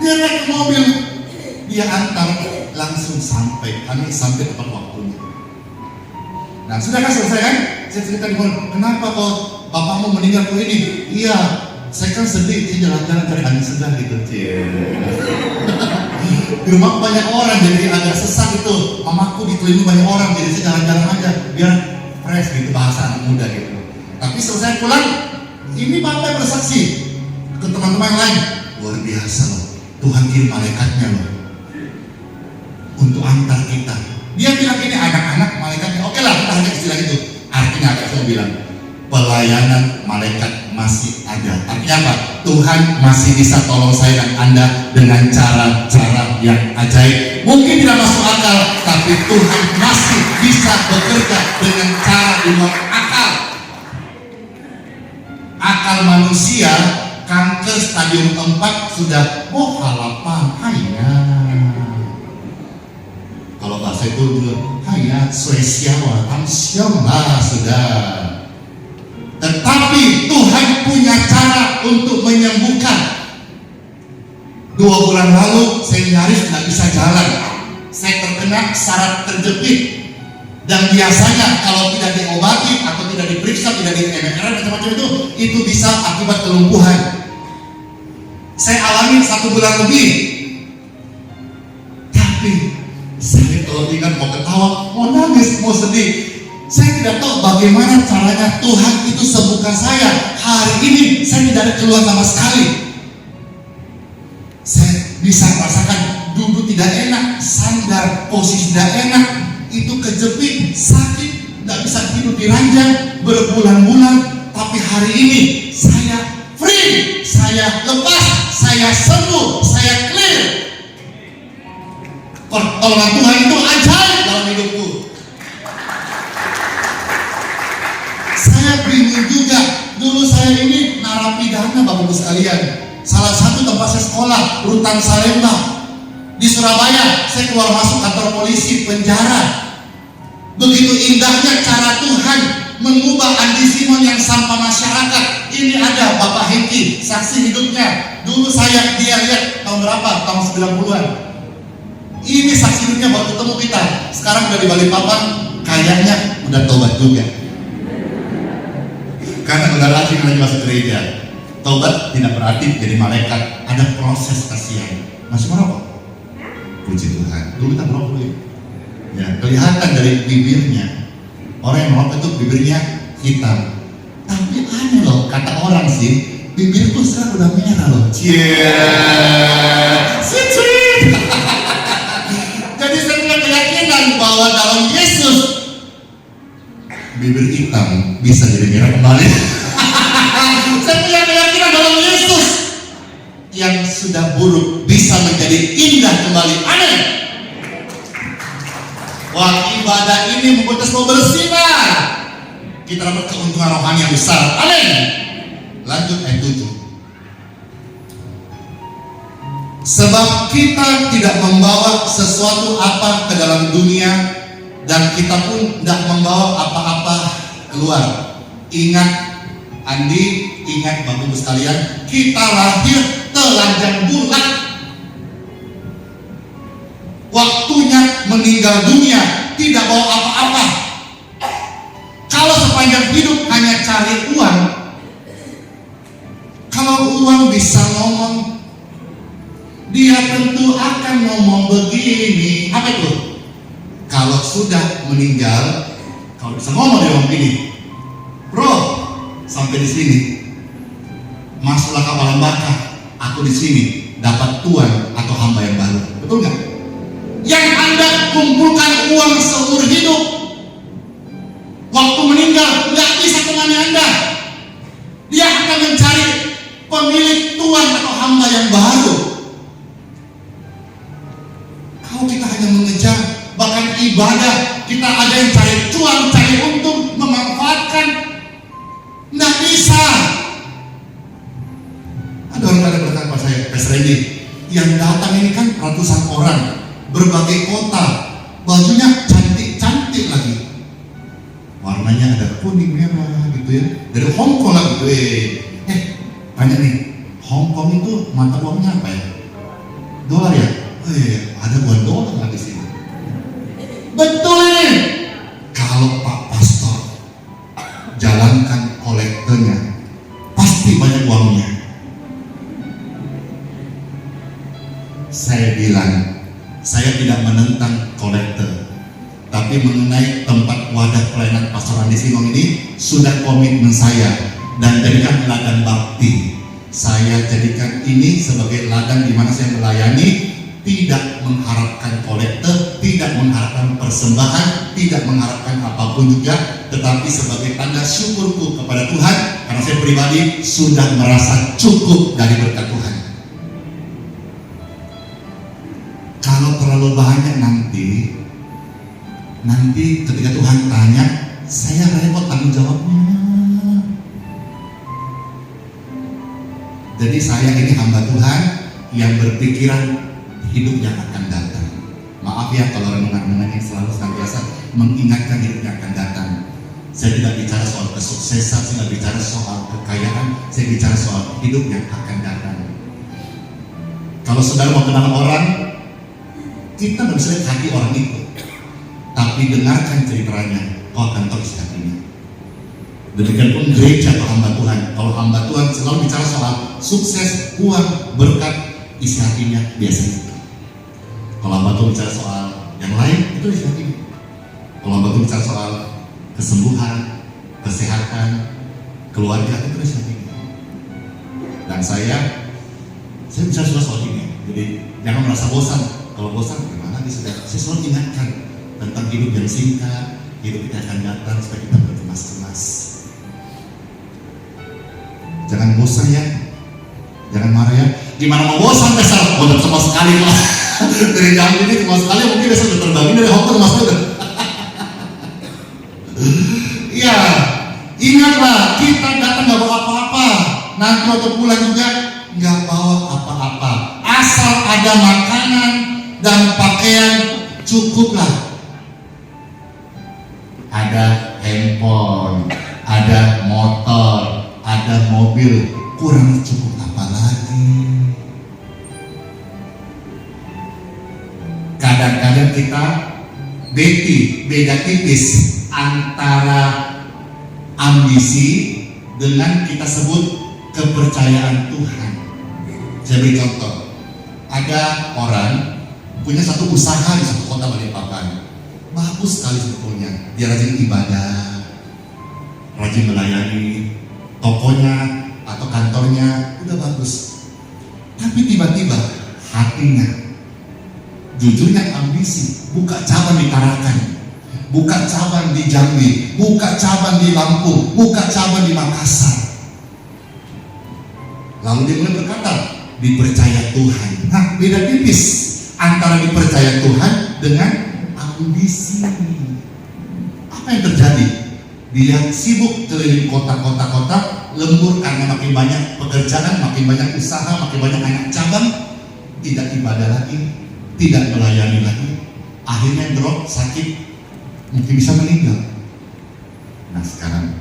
Dia naik mobil, dia antar langsung sampai, kami sampai tepat waktunya. Nah, sudah kan selesai kan? Saya cerita di mana? Kenapa kok bapakmu meninggal kok ini? Iya, saya kan sedih, saya jalan-jalan cari angin segar gitu. Di rumah banyak orang, jadi agak sesak itu. Mamaku dikelilingi banyak orang, jadi saya jalan-jalan aja biar fresh gitu, bahasa anak muda gitu. Tapi selesai pulang, ini bapak bersaksi ke teman-teman yang lain. Luar biasa loh, Tuhan kirim malaikatnya loh untuk antar kita. Dia bilang ini anak-anak malaikatnya. Oke lah, kita hanya istilah itu. Artinya apa? Saya bilang pelayanan malaikat masih ada. Artinya apa? Tuhan masih bisa tolong saya dan Anda dengan cara-cara yang ajaib. Mungkin tidak masuk akal, tapi Tuhan masih bisa bekerja dengan cara di luar akal. Akal manusia, kanker stadium 4 sudah halapan hanya. Kalau bahasa itu juga hanya Swesiawa, Amsiawa sudah. Tetapi Tuhan punya cara untuk menyembuhkan. 2 bulan lalu saya nyaris nggak bisa jalan. Saya terkena saraf terjepit. Dan biasanya kalau tidak diobati atau tidak diperiksa, tidak di MRI macam-macam itu bisa akibat kelumpuhan. Saya alami 1 bulan lebih. Tapi saya kalau ingat mau ketawa, mau nangis, mau sedih. Saya tidak tahu bagaimana caranya Tuhan itu sembuhkan saya. Hari ini saya tidak ada keluhan sama sekali. Saya bisa merasakan duduk tidak enak, sandar, posisi tidak enak, itu kejepit, sakit, tidak bisa tidur di ranjang berbulan-bulan. Tapi hari ini saya free, saya lepas, saya sembuh, saya clear. Pertolongan Tuhan itu ajaib dalam hidupku. Saya bingung juga, dulu saya ini narapidana Bapak Ibu sekalian. Salah satu tempat saya sekolah, Rutan Salemba di Surabaya. Saya keluar masuk kantor polisi, penjara. Begitu indahnya cara Tuhan mengubah Andi Simon yang sampah masyarakat. Ini ada Bapak Hengki, saksi hidupnya. Dulu dia lihat tahun berapa? Tahun 90-an. Ini saksi hidupnya waktu ketemu kita. Sekarang udah di Balikpapan, kayaknya udah tobat juga. Karena udah rajin lagi masuk gereja. Tobat tidak berarti jadi malaikat. Ada proses kasihan. Masih merokok? Puji Tuhan. Dulu kita merokok dulu. Ya, kelihatan dari bibirnya. Orang yang merokok itu bibirnya hitam. Tapi aneh loh, kata orang sih, bibirku sekarang udah merah loh. Sweet. Jadi saya punya keyakinan bahwa dalam Yesus bibir hitam bisa jadi merah kembali. Saya punya keyakinan dalam Yesus yang sudah buruk bisa menjadi indah kembali. Amin. Wah, ibadah ini membuat kita bersinar. Kita dapat keuntungan rohani yang besar. Amin. Lanjut ayat 7. Sebab kita tidak membawa sesuatu apa ke dalam dunia, dan kita pun tidak membawa apa-apa keluar. Ingat Andi, ingat Bapak Ibu sekalian, kita lahir telanjang bulat. Waktunya meninggal dunia, tidak bawa apa-apa. Kalau sepanjang hidup hanya cari uang, kalau uang bisa ngomong, dia tentu akan ngomong begini. Apa itu? Kalau sudah meninggal, kalau bisa ngomong dia ngomong begini, bro, sampai di sini, masuklah kapal bakar, aku di sini. dapat tuan atau hamba yang baru. Betul nggak? Yang Anda kumpulkan uang seumur hidup, waktu meninggal nggak bisa temani Anda. Dia akan mencari pemilik tuan atau hamba yang baru. Kalau kita hanya mengejar, bahkan ibadah, kita ada yang cari cuan, cari untung, memanfaatkan, nggak bisa. Ada orang pada berkata kepada saya, Pastor Randy, yang datang ini kan ratusan orang, berbagai kota, bajunya cantik-cantik lagi, warnanya ada kuning merah gitu ya, dari Hong Kong lah gitu. Tanya nih, Hong Kong itu mata uangnya apa ya? Dolar ya? Ada buat dolar nggak di sini? Betul ini. Kalau Pak Pastor jalankan kolektornya, pasti banyak uangnya. Saya bilang, saya tidak menentang kolektor, tapi mengenai tempat wadah pelayanan Pastor Andi Simong ini sudah komitmen saya dan jadikan ladang bakti. Saya jadikan ini sebagai ladang di mana saya melayani, tidak mengharapkan kolektor, tidak mengharapkan persembahan, tidak mengharapkan apapun juga, tetapi sebagai tanda syukurku kepada Tuhan karena saya pribadi sudah merasa cukup dari berkat Tuhan. Kalau terlalu banyak nanti ketika Tuhan tanya, saya repot tanggung jawabnya. Jadi saya ini hamba Tuhan yang berpikiran hidup yang akan datang. Maaf ya kalau renungan-renungan yang selalu senantiasa mengingatkan hidup yang akan datang. Saya tidak bicara soal kesuksesan, saya tidak bicara soal kekayaan, saya bicara soal hidup yang akan datang. Kalau saudara mau kenal orang, kita tidak bisa lihat hati orang itu, tapi dengarkan ceritanya, kau akan tahu isi hatinya. Demikian pun gereja atau hamba Tuhan. Kalau hamba Tuhan selalu bicara soal sukses, uang, berkat, isi hatinya biasanya. Kalau hamba Tuhan bicara soal yang lain, itu isi hatinya. Kalau hamba Tuhan bicara soal kesembuhan, kesehatan, keluarga, itu isi hatinya. Dan saya bicara soal ini. Jadi jangan merasa bosan. Kalau bosan gimana? Saya selalu ingatkan tentang hidup yang singkat, hidup kita akan datang supaya kita berkemas-kemas. Jangan bosan ya, jangan marah ya. Gimana mau bosan besar? Udah sama sekali lah. Dari jam ini sama sekali mungkin besar udah terbagi dari Hongkong mas udah. Iya, ingatlah kita datang nggak bawa apa-apa. Nanti waktu pulang juga nggak bawa apa-apa. Asal ada makanan dan pakaian cukuplah. Ada handphone, ada motor, ada mobil, kurang cukup apa lagi? Kadang-kadang kita beda tipis antara ambisi dengan kita sebut kepercayaan Tuhan. Saya beri contoh, ada orang punya satu usaha di satu kota Balikpapan, bagus sekali sebetulnya, dia rajin ibadah, rajin melayani, tokonya atau kantornya udah bagus, tapi tiba-tiba hatinya jujurnya ambisi, buka cabang di Tarakan, buka cabang di Jambi, buka cabang di Lampung, buka cabang di Makassar. Lalu dia mulai berkata, dipercaya Tuhan. Nah, beda tipis antara dipercaya Tuhan dengan ambisi. Apa yang terjadi? Dia sibuk keliling kota-kota, lembur karena makin banyak pekerjaan, makin banyak usaha, makin banyak anak cabang, tidak ibadah lagi, tidak melayani lagi, akhirnya drop, sakit, mungkin bisa meninggal. Nah sekarang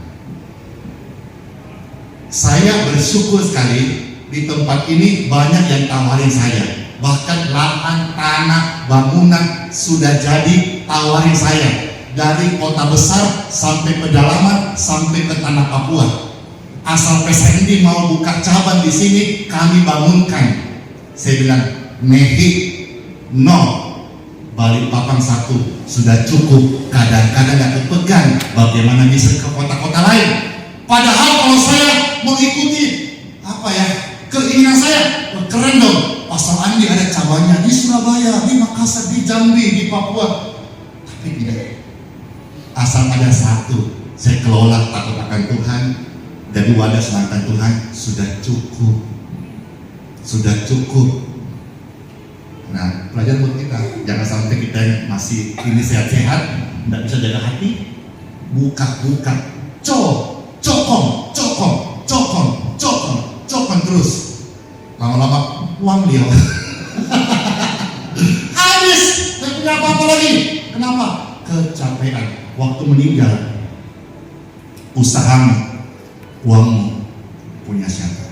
saya bersyukur sekali di tempat ini banyak yang tawarin saya, bahkan lahan, tanah, bangunan sudah jadi tawarin saya, dari kota besar sampai pedalaman sampai ke tanah Papua. Asal PSND mau buka cabang di sini, kami bangunkan. Saya bilang, Mehi, no, Balikpapan 1 sudah cukup. Kadang-kadang gak kepegang, bagaimana bisa ke kota-kota lain. Padahal kalau saya mengikuti keinginan saya, keren dong, Pastor Andi ada cabangnya di Surabaya, di Makassar, di Jambi, di Papua. Tapi tidak. Asal ada satu, saya kelola takut akan Tuhan, jadi wadah senangkan Tuhan, sudah cukup. Sudah cukup. Nah, pelajaran buat kita, jangan sampai kita yang masih ini sehat-sehat, tidak bisa jaga hati, buka-buka, cokong terus. Lama-lama uang dia habis, tidak punya apa-apa lagi. Kenapa? Kecapean. Waktu meninggal, usahamu, uangmu punya siapa?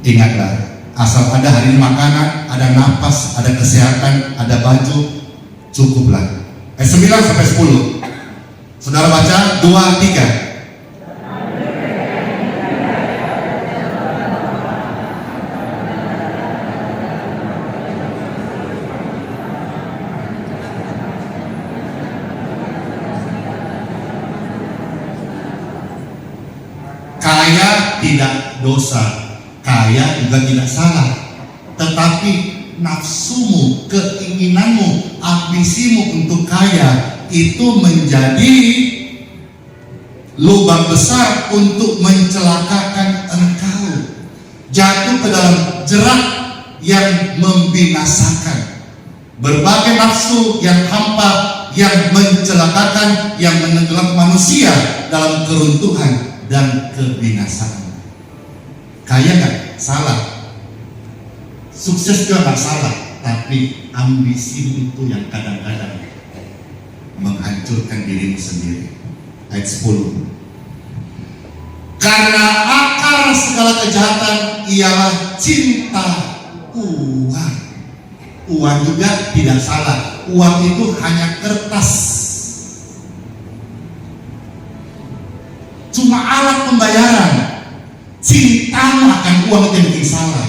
Ingatlah, asal ada hari ini makanan, ada nafas, ada kesehatan, ada baju, cukuplah. 9 sampai 10. Saudara baca 2, 3. Kaya tidak dosa, kaya juga tidak salah, tetapi nafsumu, keinginanmu, ambisimu untuk kaya itu menjadi lubang besar untuk mencelakakan engkau, jatuh ke dalam jerat yang membinasakan. Berbagai nafsu yang hampa, yang mencelakakan, yang menenggelam manusia dalam keruntuhan dan kebinasaan. Kaya nggak salah, sukses juga nggak salah, tapi ambisi itu yang kadang-kadang menghancurkan dirimu sendiri. Ayat 10. Karena akar segala kejahatan ialah cinta uang. Uang juga tidak salah. Uang itu hanya kertas, cuma alat pembayaran. Cintamu akan uang itu yang bikin salah.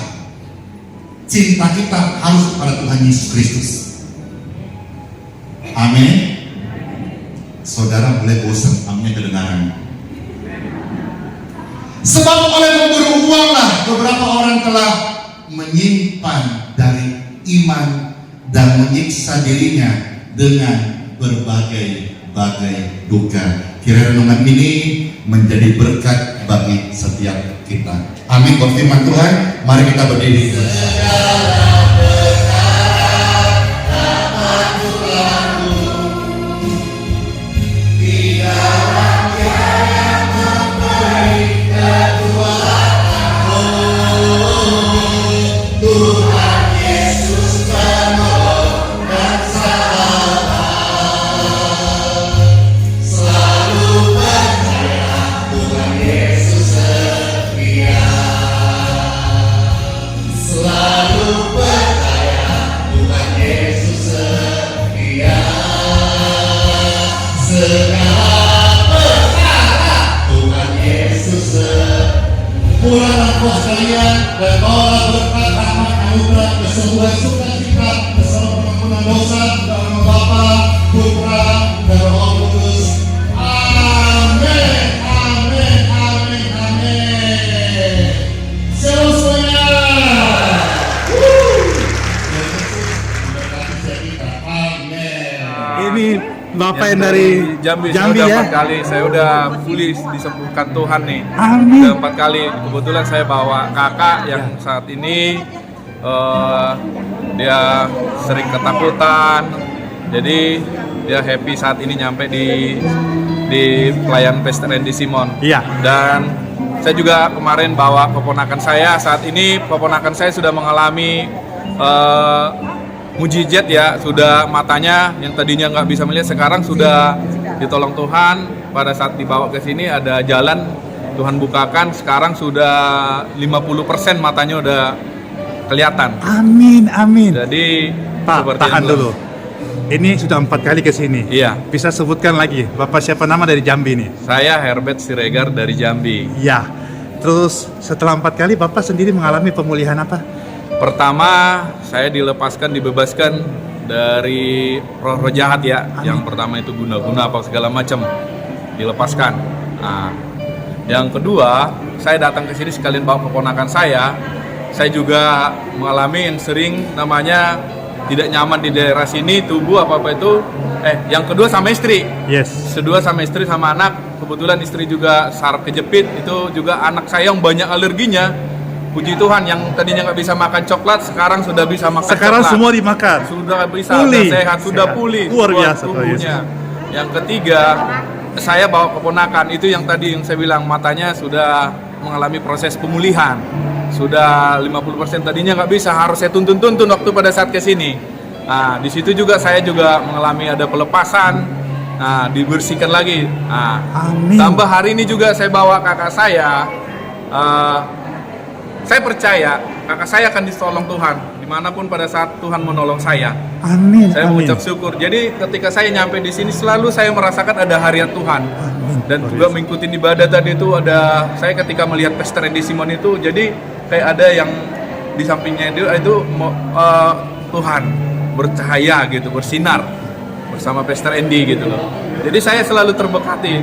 Cinta kita harus kepada Tuhan Yesus Kristus. Amin. Saudara boleh bosan, amin kedengaran. Sebab oleh memburu uanglah beberapa orang telah menyimpan dari iman dan menyiksa dirinya dengan berbagai-bagai duka. Kiranya renungan ini menjadi berkat bagi setiap kita. Amin. Buat firman Tuhan, mari kita berdiri. Pulang roh sekalian dan bawalah berkat rahmat anugerah kesembuhan sukacita bersama pengampunan dosa dalam nama Bapa, Putra dan Roh Kudus. Amin, amin, amin, amin. Shalom semuanya. Ini Bapak yang dari Jambi Jambi saya udah ya? 4 kali, saya udah fully disembuhkan Tuhan nih. Amin. Udah 4 kali, kebetulan saya bawa kakak yang saat ini dia sering ketakutan, jadi dia happy saat ini nyampe di pelayan Pastor Andy Simon. Iya. Dan saya juga kemarin bawa keponakan saya, saat ini keponakan saya sudah mengalami mujizat ya, sudah matanya yang tadinya nggak bisa melihat sekarang sudah ditolong Tuhan. Pada saat dibawa ke sini ada jalan Tuhan bukakan, sekarang sudah 50% matanya udah kelihatan. Amin, amin. Jadi Pak, seperti tahan itu. dulu. Ini sudah 4 kali ke sini. Iya. Bisa sebutkan lagi, Bapak siapa nama dari Jambi nih? Saya Herbert Siregar dari Jambi. Ya. Terus setelah 4 kali Bapak sendiri mengalami pemulihan apa? Pertama, saya dibebaskan dari roh-roh jahat ya. Amin. Yang pertama itu guna-guna apa segala macam dilepaskan. Nah, Yang kedua, saya datang ke sini sekalian bawa keponakan saya. Saya juga mengalami yang sering namanya tidak nyaman di daerah sini, tubuh apa-apa itu. Yang kedua sama istri. Yes. Kedua sama istri sama anak. Kebetulan istri juga saraf kejepit. Itu juga anak saya yang banyak alerginya. Puji Tuhan, yang tadinya nggak bisa makan coklat, sekarang sudah bisa makan Sekarang coklat. semua dimakan. Sudah bisa, Pulih. sudah sehat, sudah pulih. Luar semua biasa, Tuhan tubuhnya. Yesus. Yang ketiga, saya bawa keponakan. Itu yang tadi yang saya bilang, matanya sudah mengalami proses pemulihan. Sudah 50%, tadinya nggak bisa, harus saya tuntun waktu pada saat kesini. Nah, di situ juga saya juga mengalami ada pelepasan. Nah, dibersihkan lagi. Nah, Amin. tambah hari ini juga saya bawa kakak saya. Saya percaya kakak saya akan ditolong Tuhan dimanapun pada saat Tuhan menolong saya. Amin. Saya Amin. mengucap syukur. Jadi ketika saya nyampe di sini selalu saya merasakan ada harian Tuhan. Dan juga mengikuti ibadah tadi itu ada, saya ketika melihat Pastor Andy Simon itu, jadi kayak ada yang di sampingnya itu Tuhan bercahaya gitu, bersinar bersama Pastor Andy gitu loh. Jadi saya selalu terberkati.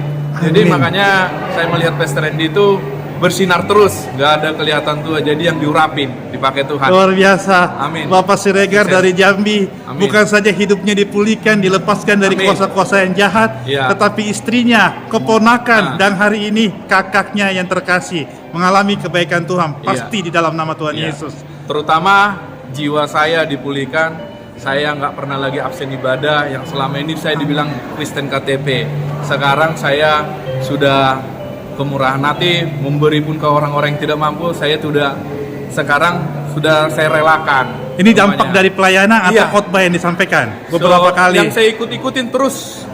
Jadi Amin. makanya saya melihat Pastor Andy itu bersinar terus, nggak ada kelihatan tua. Jadi yang diurapin, dipakai Tuhan. Luar biasa. Amin. Bapak Siregar Sukses. dari Jambi, Amin. bukan saja hidupnya dipulihkan, dilepaskan dari Amin. kuasa-kuasa yang jahat, Iya. tetapi istrinya, keponakan, Nah. dan hari ini kakaknya yang terkasih mengalami kebaikan Tuhan. Iya. Pasti di dalam nama Tuhan Iya. Yesus. Terutama jiwa saya dipulihkan. Saya nggak pernah lagi absen ibadah. Yang selama ini saya dibilang Kristen KTP. Sekarang saya sudah kemurahan hati, memberi pun ke orang-orang yang tidak mampu. Saya sekarang sudah saya relakan. Ini dampak semuanya. dari pelayanan atau Iya. khotbah yang disampaikan beberapa kali. Yang saya ikut-ikutin terus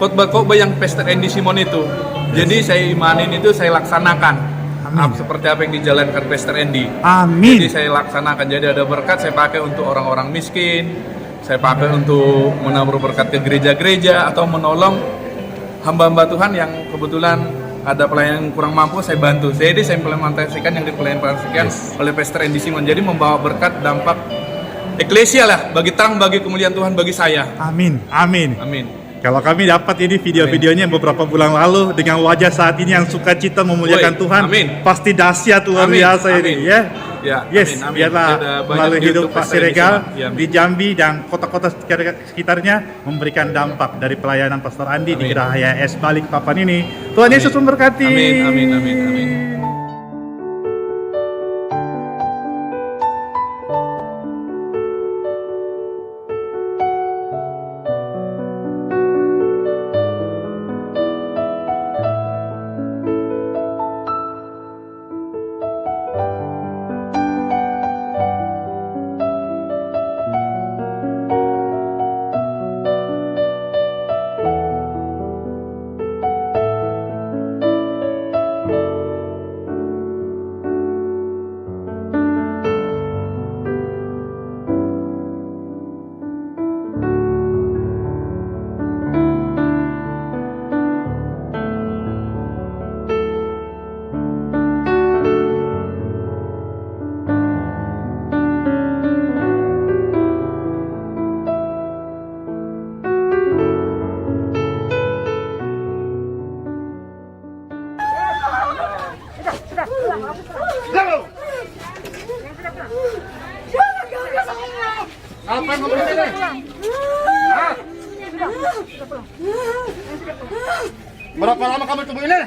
khotbah-khotbah yang Pastor Andy Simon itu. Jadi saya imanin itu, saya laksanakan. Amin. Seperti apa yang dijalankan Pastor Andy. Amin. Jadi saya laksanakan. Jadi ada berkat saya pakai untuk orang-orang miskin. Saya pakai untuk menabur berkat ke gereja-gereja atau menolong hamba-hamba Tuhan yang kebetulan ada pelayan yang kurang mampu, saya bantu. Jadi saya implementasikan yang diimplementasikan oleh Pastor Andy Simon. Jadi membawa berkat dampak eklesia lah, bagi terang, bagi kemuliaan Tuhan, bagi saya. Amin. Amin. Amin. Kalau kami dapat ini video-videonya beberapa bulan lalu dengan wajah saat ini yang sukacita memuliakan Woi, Tuhan, amin. pasti dahsyat luar Amin, biasa amin. ini ya. Ya, Yes, amin, amin. biarlah Ada banyak melalui di hidup YouTube Pak Pastor Andy Siregar Simon. Ya, amin. di Jambi dan kota-kota sekitarnya memberikan dampak dari pelayanan Pastor Andi di Amin. Gerahaya S Balikpapan ini. Tuhan Amin. Yesus memberkati. Amin, amin, amin, amin. Apa yang ngomong ini? Hah? Berapa lama kamu tunggu ini?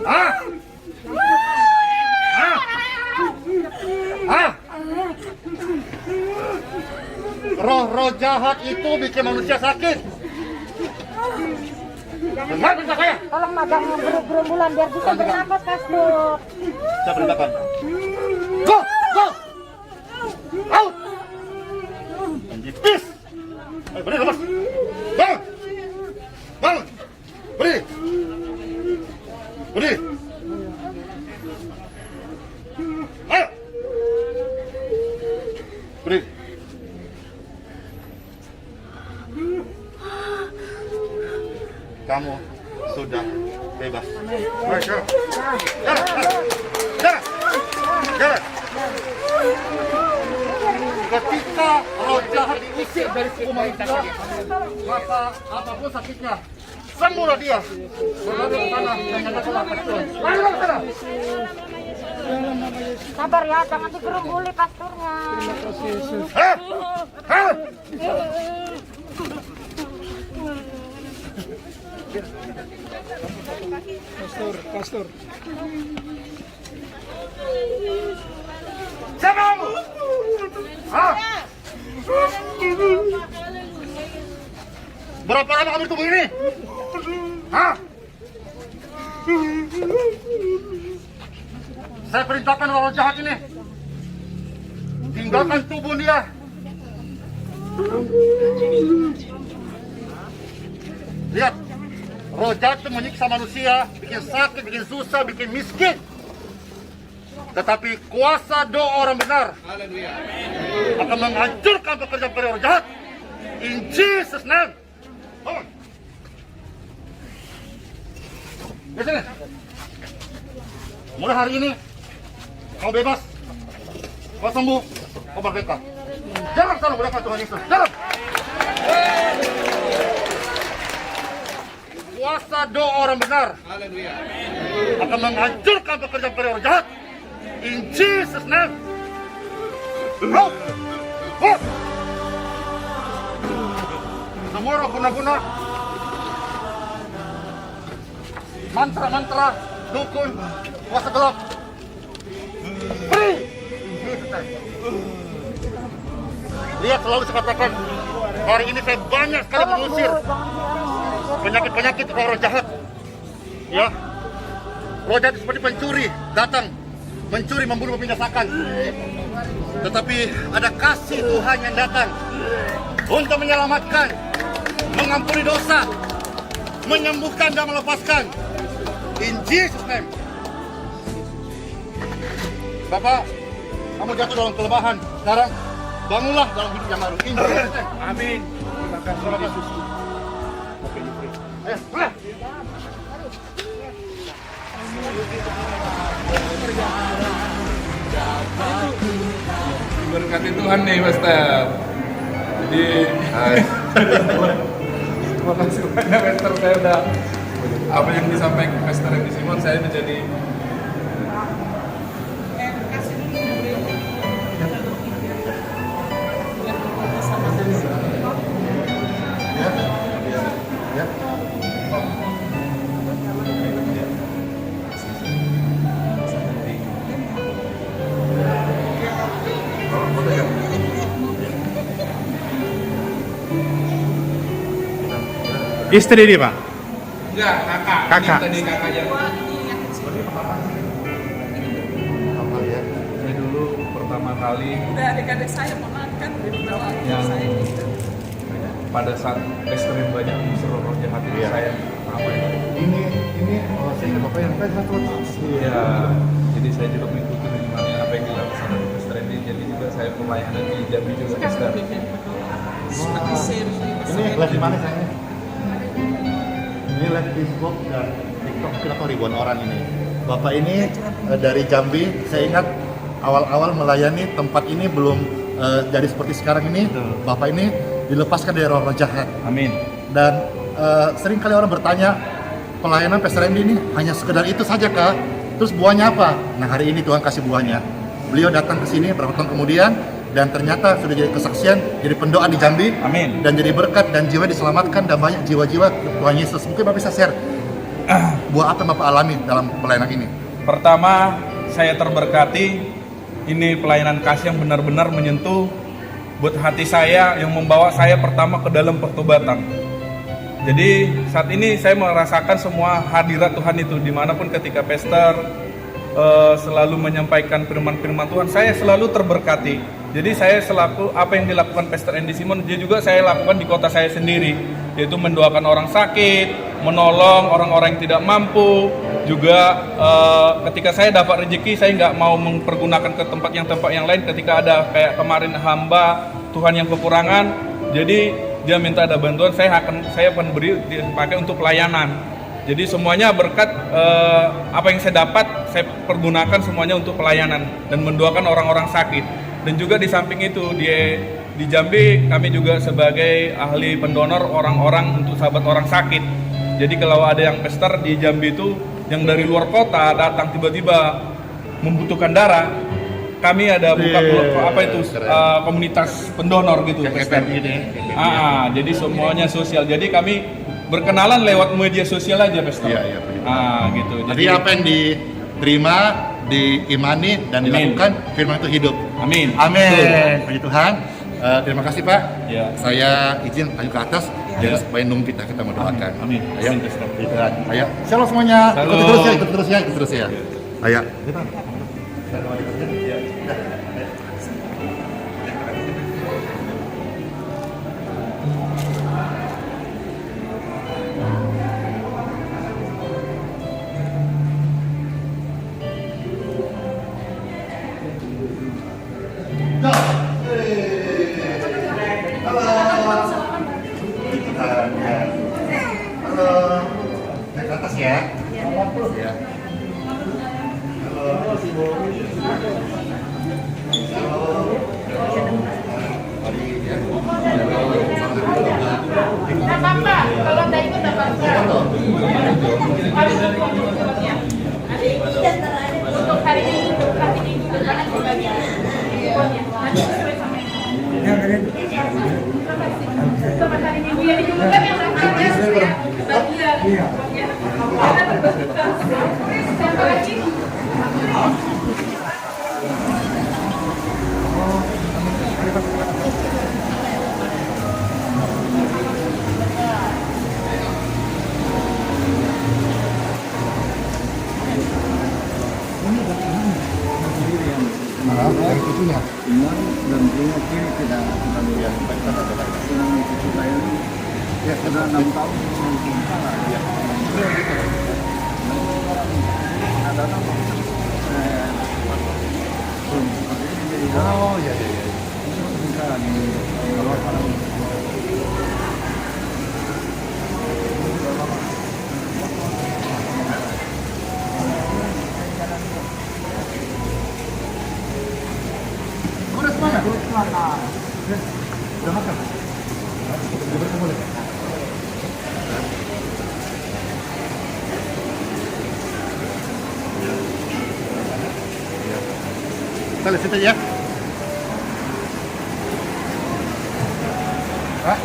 Hah? Hah? Hah? Roh-roh jahat itu bikin manusia sakit. Dengar perintah saya. Tolong magang berbulan biar bisa bernapas, Pastor. Saya perintahkan. Go! Go! Out! Anjipis! Ayo, beri lepas! Bangun! Bangun! Beri! Beri! Ayo! Beri! Kamu sudah bebas. Baik, jalan. Jalan! Jalan! Ketika roh jahat diusir dari tubuh manusia, maka apapun sakitnya, Sembuhlah dia. Berlari ke sana dan nyatakanlah Tuhan. Lari ke sana. Sabar ya, jangan digerungguli pasturnya. Hah? Hah? Pastor. Siapa kamu? Hah? Berapa lama kamu di tubuh ini? Hah? Saya perintahkan orang jahat ini tinggalkan tubuh dia. Lihat, roh jahat itu menyiksa manusia, bikin sakit, bikin susah, bikin miskin. Tetapi kuasa doa orang benar akan menghancurkan pekerjaan orang jahat. In Jesus' name. Oh. Di sini. Mulai hari ini kau bebas, kau sembuh, kau merdeka. Jangan selalu merdeka Tuhan Yesus. Jangan. Kuasa doa orang benar akan menghancurkan pekerjaan orang jahat. In Jesus' name. Oh. Oh. Semua roh guna-guna, mantra-mantra, dukun, kuasa gelap, pergi. Lihat, selalu saya katakan, hari ini saya banyak sekali mengusir penyakit-penyakit roh jahat. Ya, roh jahat seperti pencuri, datang mencuri, membunuh, membinasakan. Tetapi ada kasih Tuhan yang datang untuk menyelamatkan, mengampuni dosa, menyembuhkan dan melepaskan. In Jesus' name. Bapak, kamu jatuh dalam kelemahan. Sekarang bangunlah dalam hidup yang baru. In Jesus' name. Amin. Terima kasih Yesus. Ayo, mulai. Diberkati Tuhan nih, Pastor. Jadi, terima kasih banyak, Pastor. Saya udah apa yang disampaikan Pastor Randy Simon, saya menjadi Istri dia, Pak? enggak, kakak. Kakak. Ini tadi kakak yang saya dulu pertama kali Udah adik-adik saya memakan yang pada saat pesterin banyak unsur roh jahat itu saya apa itu? Ini saya bapak yang Ya, jadi saya juga mengikuti bagaimana apa yang dilakukan sama Pastor Randy. Jadi juga saya pelayanan di Jambi juga, Pastor. Ini live di mana sayangnya? Ini live Facebook dan TikTok, kita tahu ribuan orang ini. Bapak ini dari Jambi, saya ingat awal-awal melayani tempat ini belum jadi seperti sekarang ini. Bapak ini dilepaskan dari roh jahat. Amin. Dan sering kali orang bertanya, pelayanan Pastor Randy ini hanya sekedar itu saja kah? Terus buahnya apa? Nah, hari ini Tuhan kasih buahnya. Beliau datang ke sini beberapa tahun kemudian dan ternyata sudah jadi kesaksian, jadi pendoa di Jambi. Amin. Dan jadi berkat dan jiwa diselamatkan dan banyak jiwa-jiwa Tuhan Yesus. Mungkin Bapak bisa share buah apa yang Bapak alami dalam pelayanan ini? Pertama, saya terberkati. Ini pelayanan kasih yang benar-benar menyentuh buat hati saya, yang membawa saya pertama ke dalam pertobatan. Jadi saat ini saya merasakan semua hadirat Tuhan itu dimanapun ketika Pastor selalu menyampaikan firman-firman Tuhan, saya selalu terberkati. Jadi saya selaku apa yang dilakukan Pastor Randy Simon, dia juga saya lakukan di kota saya sendiri, yaitu mendoakan orang sakit, menolong orang-orang yang tidak mampu. Juga ketika saya dapat rezeki, saya nggak mau mempergunakan ke tempat yang lain. Ketika ada kayak kemarin hamba Tuhan yang kekurangan, jadi dia minta ada bantuan, saya akan beri dipakai untuk pelayanan. Jadi semuanya berkat apa yang saya dapat, saya pergunakan semuanya untuk pelayanan dan mendoakan orang-orang sakit. Dan juga di samping itu di Jambi kami juga sebagai ahli pendonor orang-orang untuk sahabat orang sakit. Jadi kalau ada yang pester di Jambi itu yang dari luar kota datang tiba-tiba membutuhkan darah, kami ada buka komunitas pendonor gitu. Pester. Jadi semuanya sosial. Jadi kami berkenalan lewat media sosial aja, Pester. Iya, gitu. Jadi apa yang diterima, diimani dan dilakukan, firman itu hidup. Amin. Amin. Puji Tuhan. Terima kasih Pak. Ya. Saya izin lanjut ke atas. Jadi supaya nunggu kita mau doakan. Amin. Ayo. Amin, Pastor. Ayo. Shalom semuanya. Shalom. Ikut terus ya. Ayo. Naik ke atas ya. Ya. Kalau nggak ikut apa untuk hari ini karena kebagian nanti sesuai sama sama hari minggu ya didulukan yang aja kebagian ya siapa lagi Dari cucunya. dan punya kiri tidak yang kita adalah itu saya ya sudah 6 tahun ya datang Oh ya. Udah makan? Udah bertemu lagi? Kita lihat situ ya. Hah?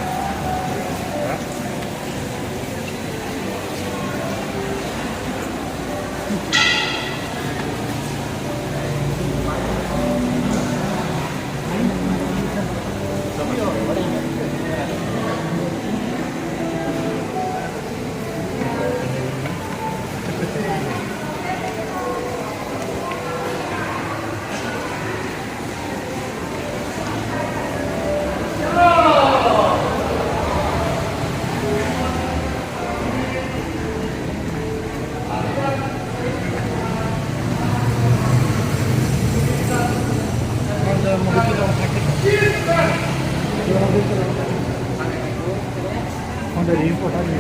Dari info tadi.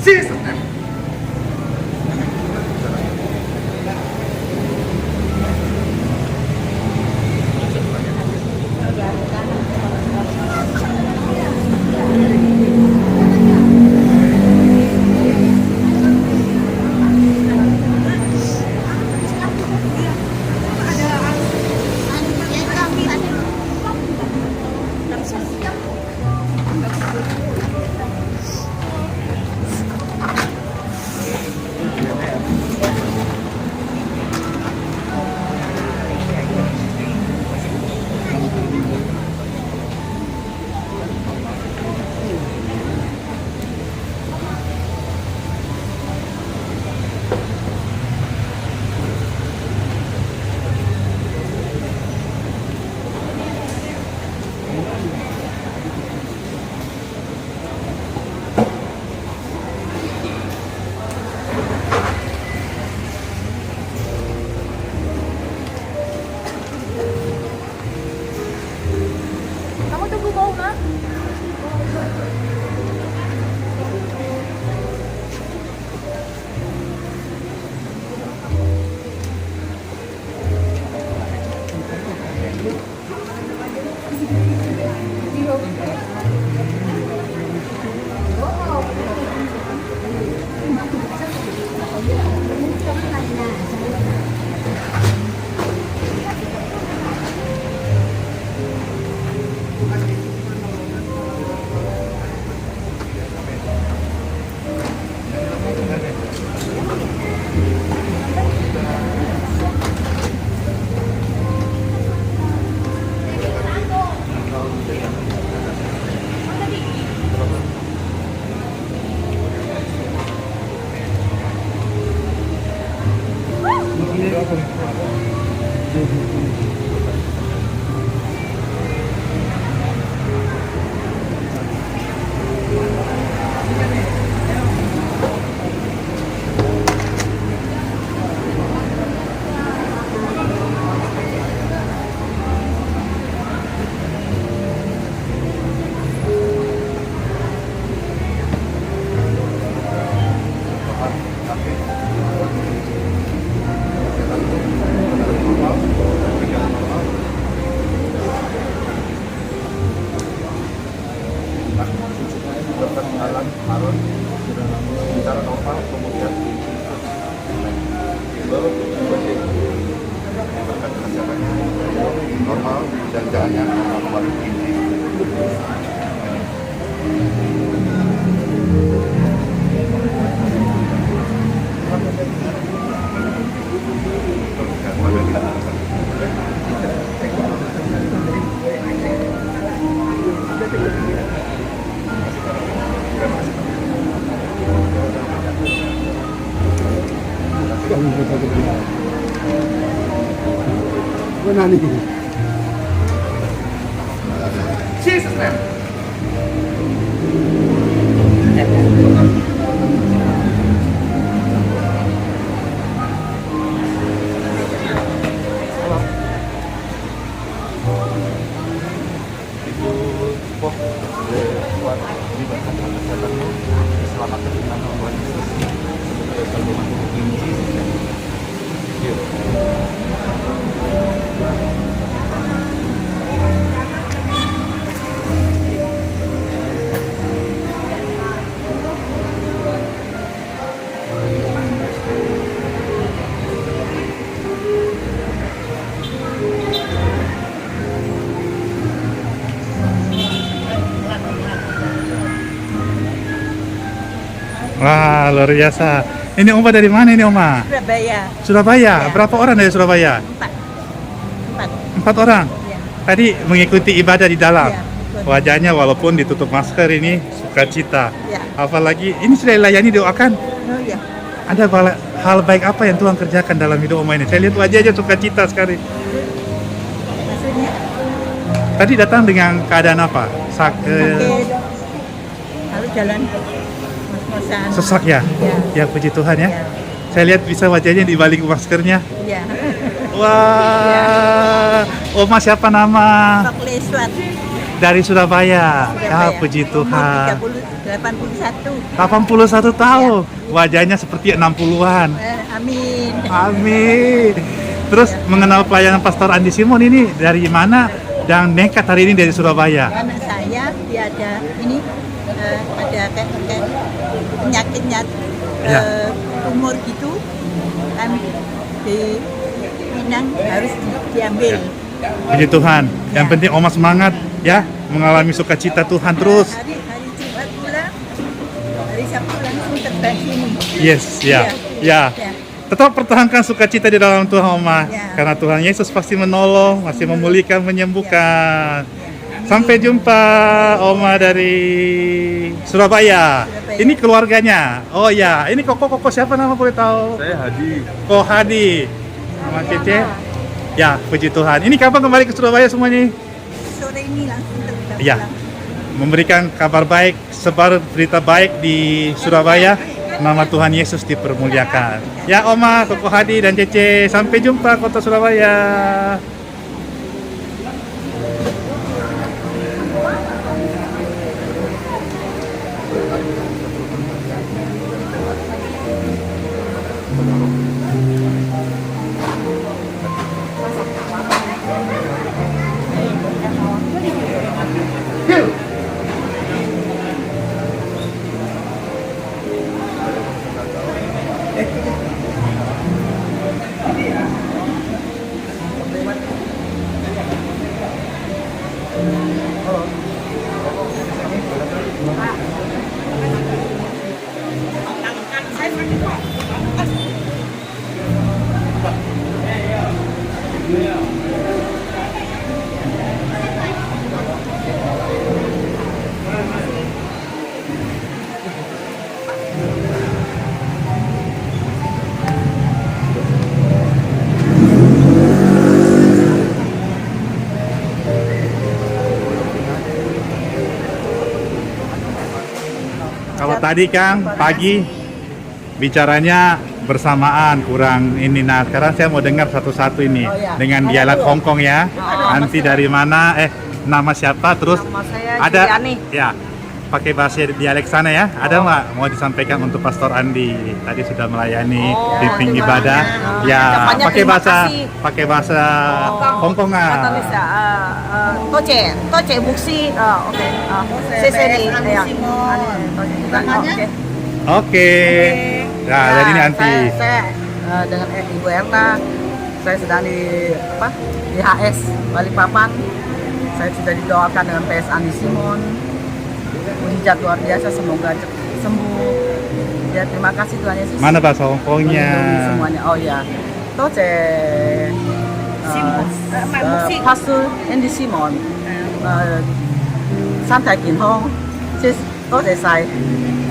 Sistem. normal dan jalannya normal ini. Jesus name. Wah, luar biasa. Ini Oma dari mana ini Oma? Surabaya. Surabaya. Berapa orang dari Surabaya? 4. 4 orang. Ya. Tadi mengikuti ibadah di dalam. Ya, betul. Wajahnya walaupun ditutup masker ini sukacita. Ya. Apalagi ini sudah layani doakan. Oh ya. Ada hal baik apa yang Tuhan kerjakan dalam hidup Oma ini? Saya lihat wajahnya sukacita sekali. Maksudnya Tadi datang dengan keadaan apa? sakit. Lalu jalan ngos-ngosan. Sesak ya? Ya. Ya puji Tuhan ya. Ya. Saya lihat bisa wajahnya di balik maskernya. Ya. Wah, Oma siapa nama? Pakleswat. Dari Surabaya. Ya Surabaya. puji Umur Tuhan. 81. 81 tahun. Wajahnya seperti 60-an. Amin. Amin. Terus mengenal pelayanan Pastor Andi Simon ini dari mana dan nekat hari ini dari Surabaya? Anak saya dia ada ini ada kayak penyakitnya Ya. tumor gitu kan di Minang harus diambil. Puji Tuhan. Yang Ya. penting Oma semangat ya, mengalami sukacita Tuhan terus. Hari Jumat pulang, hari Sabtu langsung terbang sini. Yes, ya. Ya. Ya. Tetap pertahankan sukacita di dalam Tuhan Oma. Ya. Karena Tuhan Yesus pasti menolong, masih memulihkan, menyembuhkan. Sampai jumpa Oma dari Surabaya. Ini keluarganya. Oh ya, ini Koko siapa nama boleh tahu? Saya Hadi. Ko Hadi. Sama Cece. Ya, puji Tuhan. Ini kapan kembali ke Surabaya semuanya? Sore ini langsung terbang. Ya. Memberikan kabar baik, sebar berita baik di Surabaya. Nama Tuhan Yesus dipermuliakan. Ya Oma, Koko Hadi dan Cece, sampai jumpa kota Surabaya. tadi Kang pagi bicaranya bersamaan kurang ini. Nah sekarang saya mau dengar satu-satu ini dengan dialek Hongkong ya. Nanti dari mana? Nama siapa? Terus Nama saya ada Juliani. ya pakai bahasa dialek sana ya. Ada nggak mau disampaikan untuk Pastor Andi? Tadi sudah melayani pimpin ibadah. Ya Ucapannya pakai terima bahasa kasih. Hongkong Kata bisa, toce buksi, oke, seseri, ya. Oke. Oke. Nah jadi ini Anti. Saya dengan Ibu Erna, saya sedang di HS Balikpapan. Saya sudah didoakan dengan PS Andi Simon. Mujizat luar biasa, semoga cepat sembuh. Ya terima kasih Tuhan Yesus. Mana bahasa Hongkongnya? Melindungi semuanya. Oh ya, toce. Pastor Andy Simon, santai kinhong, toce saya.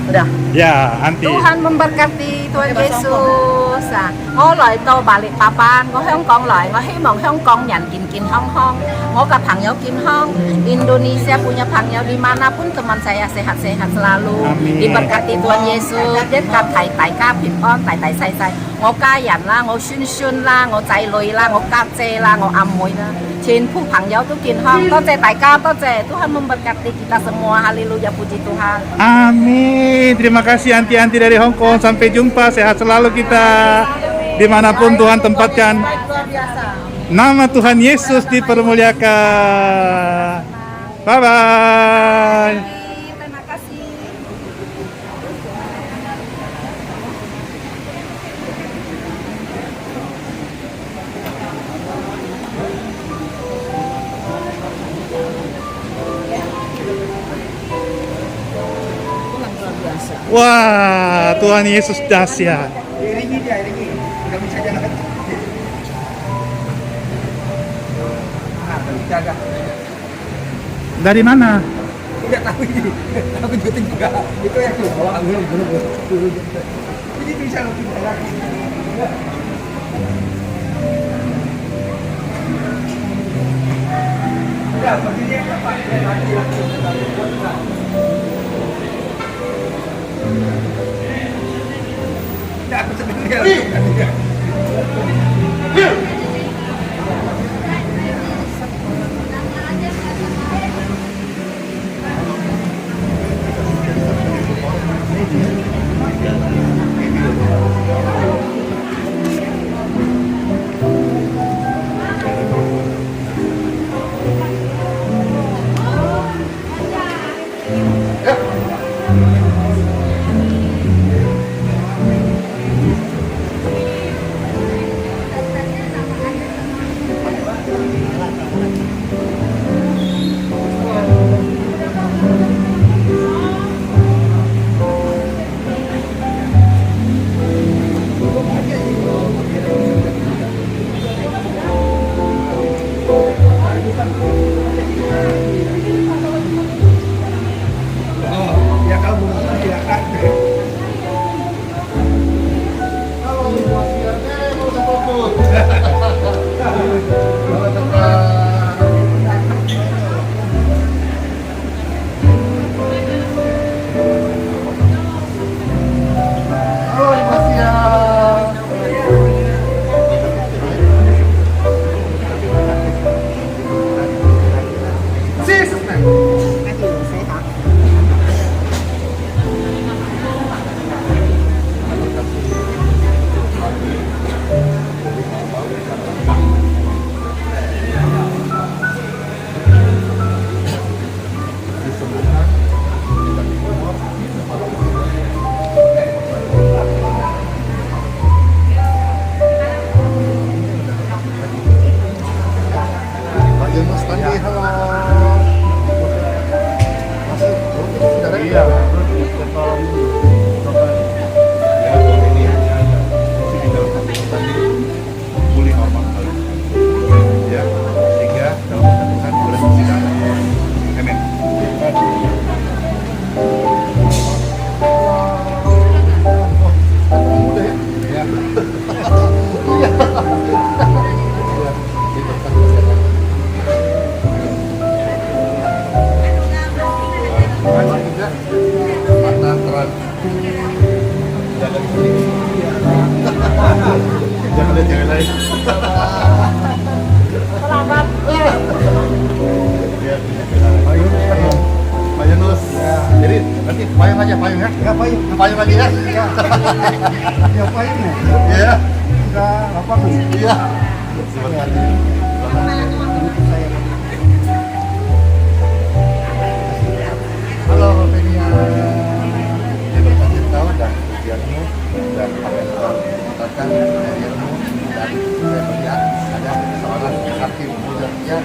Udah. Ya, Anti. Tuhan memberkati, Tuhan Yesus. Ngô lại tôi Balikpapan, ngô Hong Kong lại, ngô hy vọng Hong Kong nhận kin hong hong, ngô ke Pangyao kin hong, Indonesia punya Pangyao dimanapun teman saya sehat-sehat selalu, Amin. diberkati Tuhan Yesus, dekat tai ka pin on, tai sai sai, ngô ca yan lah, ngô shun shun lah, ngô zai lui lah, ngô ka ce lah, ngô amoy lah, Phu Pangyao tuh kin hong, toce tai ka toce, Tuhan memberkati kita semua, haleluya puji Tuhan. Amin. Terima kasih Anti-Anti dari Hong Kong. Sampai jumpa. Sehat selalu kita. Dimanapun Tuhan tempatkan. Nama Tuhan Yesus dipermuliakan. Bye-bye. Terima kasih. Wah, Tuhan Yesus dahsyat. Dari mana? Tidak tahu ini, aku juga juga itu yang bawa belum. Ini bisa lebih lagi. Ya, begini apa? Tidak, aku sendiri. Selamat. Pak Yunus. Jadi nanti payung aja payung ya. Ya payung. Payung lagi ya. Ya payung ya. Iya. Udah apa nih? Iya. Halo media. Terima kasih tahu dan ujianmu dan apa yang telah dikatakan karyamu dan saya melihat ada seorang hakim mulia.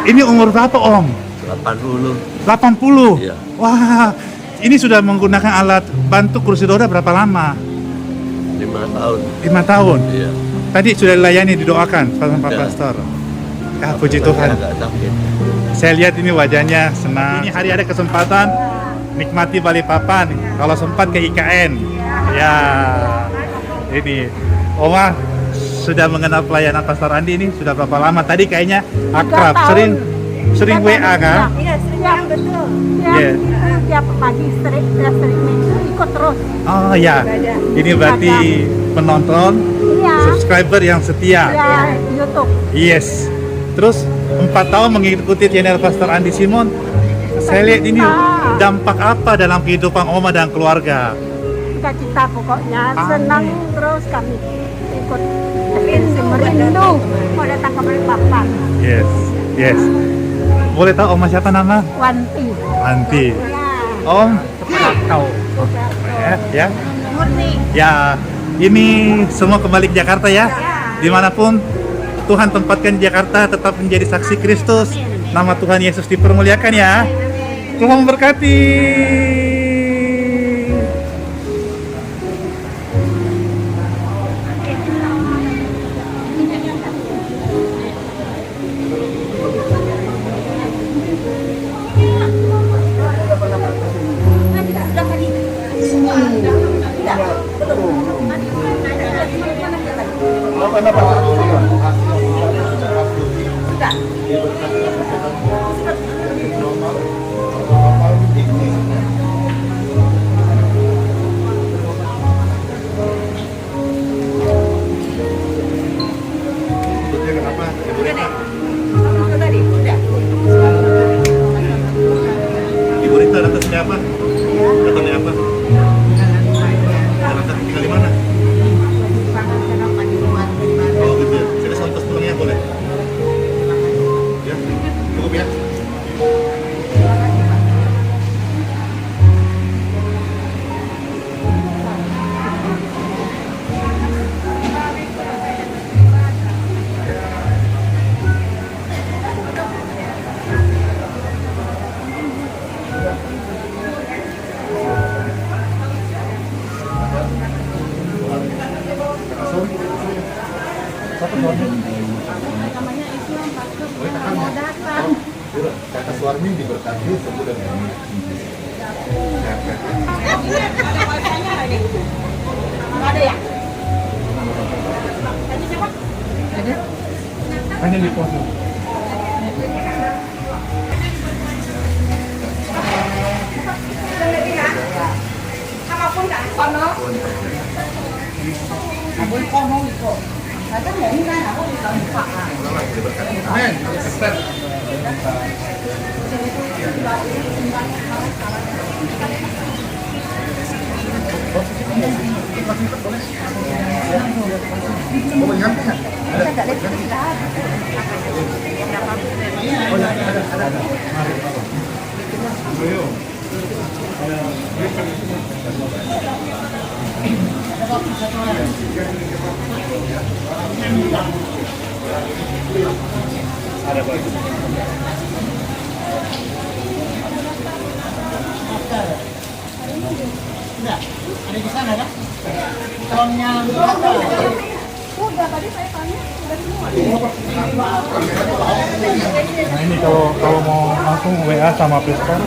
Ini umur berapa Om? 80. 80? Iya. Wah, ini sudah menggunakan alat bantu kursi roda berapa lama? 5 tahun. 5 tahun? Iya. Tadi sudah dilayani, didoakan sama Pak Iya. Pastor. Ya, puji Tuhan. Agak sakit. Saya lihat ini wajahnya senang. Ini hari ada kesempatan nikmati Balikpapan. Kalau sempat ke IKN. Ya, ini Oma sudah mengenal pelayanan Pastor Andi ini sudah berapa lama? Tadi kayaknya akrab, 3 tahun. sering WA kan? Iya, sering betul. Iya. Tiap pagi sering minggu ikut terus. Oh ya, ini berarti penonton, Iya. subscriber yang setia. Ya, YouTube. Yes. Terus 4 tahun mengikuti channel Pastor Andi Simon. Saya lihat ini dampak apa dalam kehidupan Oma dan keluarga? Cita-cita pokoknya senang terus kami ikut. Merindu mau datang ke Balikpapan. Yes, yes. Boleh tahu Oma siapa nama? Wanti. Anti. Ya. Om tahu. Ya. Murni. Ya, ini semua kembali ke Jakarta ya. Dimanapun Tuhan tempatkan Jakarta tetap menjadi saksi Kristus. Nama Tuhan Yesus dipermuliakan ya. Tuhan memberkati. Ibu Rita datang sini apa? Datangnya apa? Datang tinggal di mana? Oh, Kata suami diberkati sebulan ini. Ada ya? Hanya di pos. Ada di sana kan? Tolongnya Udah tadi saya tanya, udah semua. Nah ini kalau mau langsung WA sama Pester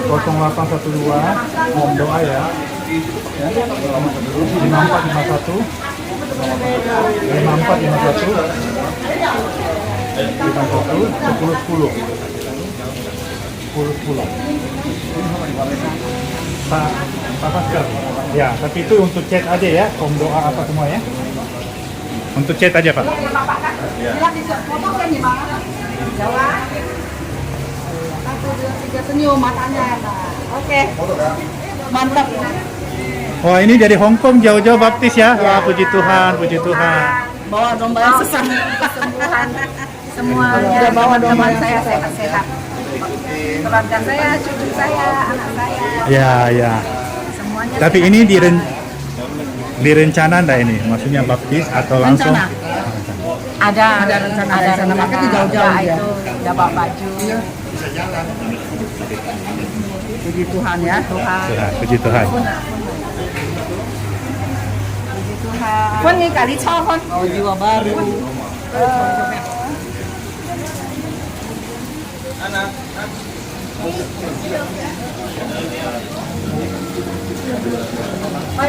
0812 mau doa ya 5451 Pak Pascal. Ya, tapi itu untuk chat aja ya, om doa apa semua ya. Untuk chat aja Pak. senyum matanya. Oke. Mantap. Wah ini dari Hong Kong jauh-jauh baptis ya. Wah puji Tuhan, puji Tuhan. Bawa domba yang sesama. Kesembuhan semuanya. Bawa domba Teman saya sehat-sehat. Keluarga saya, cucu saya, anak saya. Ya, ya. Semuanya. Tapi ini direncana enggak ini? Maksudnya baptis atau langsung? Ada rencana ada dari sana, makanya jauh-jauh ya, ya. itu udah bawa baju. Puji Tuhan ya. Tuhan. Puji Tuhan. Pun ini kali pun. Oh, jiwa baru.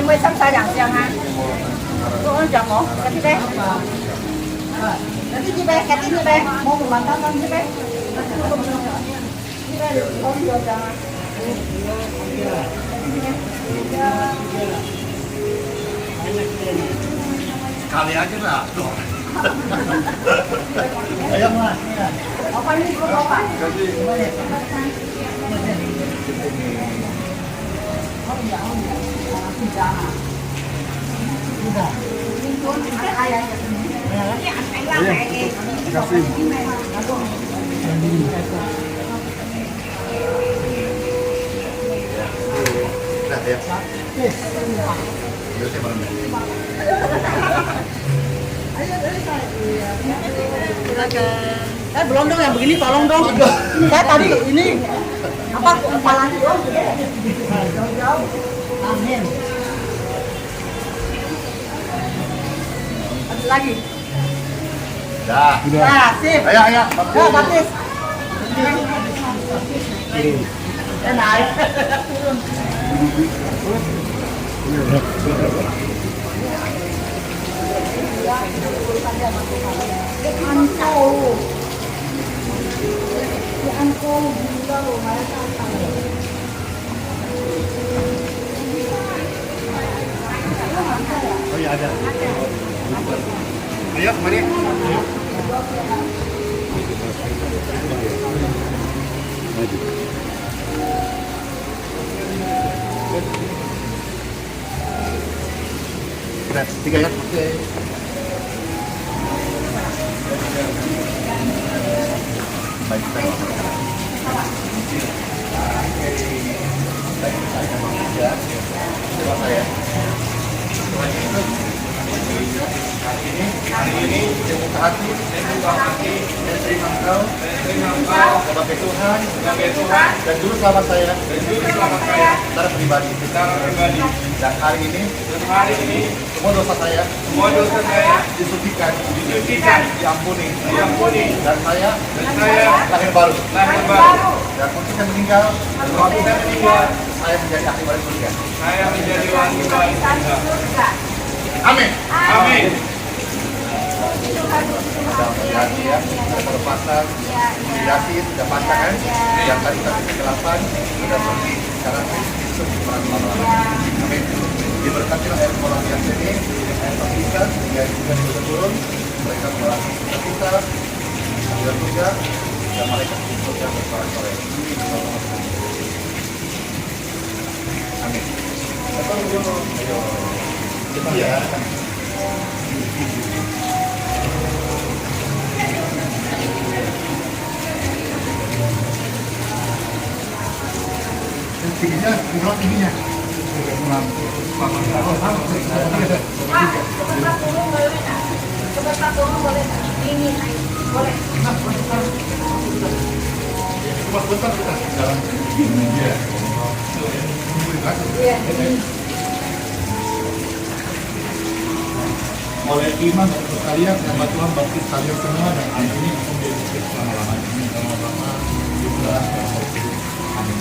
Mới sắp xài đằng chân ha. Cô chọn một cái tí bé. Cái tí bé, cái tí bé. Mua một lần đó con tí bé. Kali aja lah. Apa ini kok apa? Belum dong yang begini tolong dong. Saya tadi ini apa kepala doang. Amin. Ada lagi. Dah. Nah, sip. Ayo, ayo. Ya, baptis. Naik. Oh iya ada. Ayo, mari. Berat, 3 ya. Oke. Baik, saya. Hari ini saya buka hati, saya terima Engkau sebagai Tuhan, dan Juru Selamat saya, secara pribadi. Dan hari ini, semua dosa saya, disucikan, diampuni, dan saya lahir baru. Dan waktu saya meninggal, saya menjadi ahli waris surga. Amin. Sudah menjadi ya, sudah terpasang, mediasi sudah pasang kan? Yang tadi kita kegelapan sudah pergi sekarang Kristus lama-lama. Amin. Diberkatilah air kolam yang ini, air terpisah, yang juga turun, mereka melewati kita, dan juga dan mereka Kristus yang bersorak-sorai. Amin. Ayo. Kita ya. Tingginya, kurang tingginya. Kurang. Oleh iman untuk kalian, nama Tuhan baptis kalian semua dan ini menjadi selama-lamanya. Ini sama-sama juga. Amin.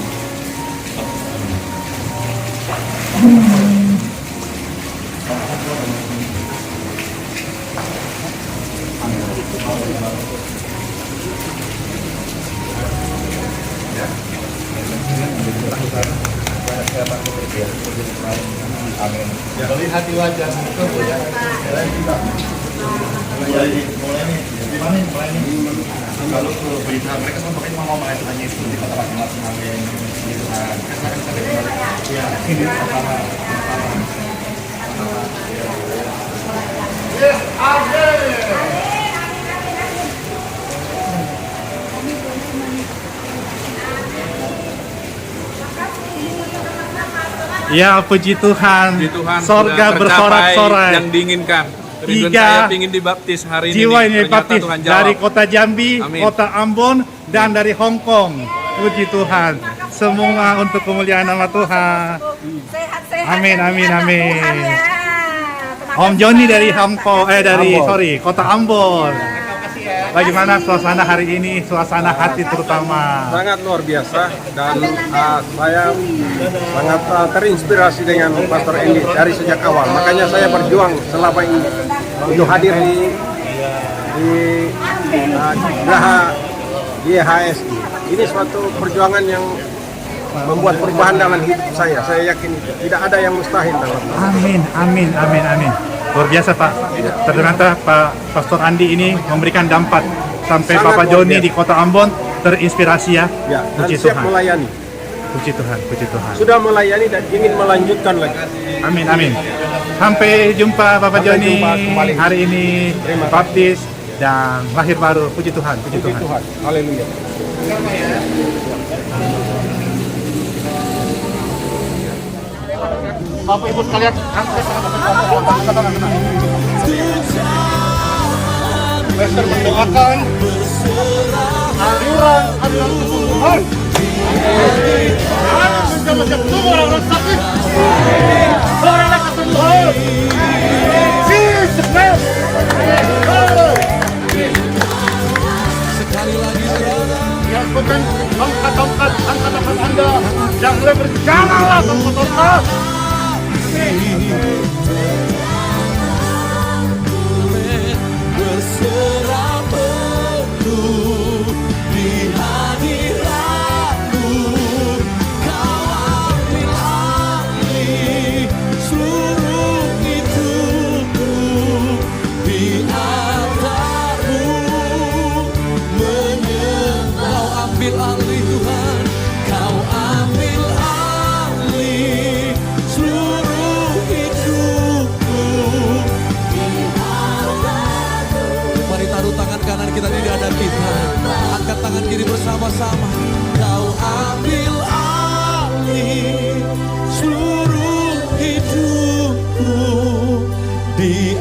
Amin. Ya, lihat di wajah itu ya. Mulai nih, mulai nih. Lalu berita mereka semua mau mengatakan Yesus di kota masing-masing. Amin. Tuhan, ya, ini pertama. Yes, amin. Ya, puji Tuhan. Sorga bersorak-sorai. Yang diinginkan. Rinduan saya ingin dibaptis hari ini. Jiwa ini dibaptis Tuhan dari kota Jambi, Amin. kota Ambon, dan dari Hong Kong. Puji Tuhan. Semua untuk kemuliaan nama Tuhan. Amin, amin, amin. Om Joni dari Hong Kong, kota Ambon. Bagaimana suasana hari ini, suasana hati terutama? Sangat luar biasa dan saya sangat terinspirasi dengan Pastor Endi dari sejak awal. Makanya saya berjuang selama ini untuk hadir di Geraha YHSI. Ini suatu perjuangan yang membuat perubahan dalam hidup saya. Saya yakin tidak ada yang mustahil dalam hidup. Amin, amin, amin, amin. Luar biasa Pak. Ternyata Pak Pastor Andi ini memberikan dampak sampai Sangat Bapak Joni biasa. di Kota Ambon terinspirasi ya. Ya, dan Puji siap Tuhan. melayani. Puji Tuhan, puji Tuhan. Sudah melayani dan ingin melanjutkan lagi. Amin, amin. Sampai jumpa Bapak Sampai Joni jumpa kembali. hari ini Terima kasih. baptis dan lahir baru. Puji Tuhan, puji Puji Tuhan. Tuhan. Haleluya. Bapak Ibu sekalian, Pastor mendoakan aliran Tuhan. Macam-macam semua orang sakit. Orang yang kesembuhan. Jesus name. Sekali lagi saudara. Bukan angkat Anda. Yang mulai berjalanlah tongkat-tongkat. Berserah penuh di hadirat-Mu, Kau ambil alih seluruh hidupku, di altar-Mu menyembah. Kau ambil alih Tuhan, Kau ambil alih seluruh hidupku, di altar-Mu. Mari taruh tangan kanan kita di dada kita, angkat tangan kiri bersama-sama. Kau ambil alih seluruh hidupku, di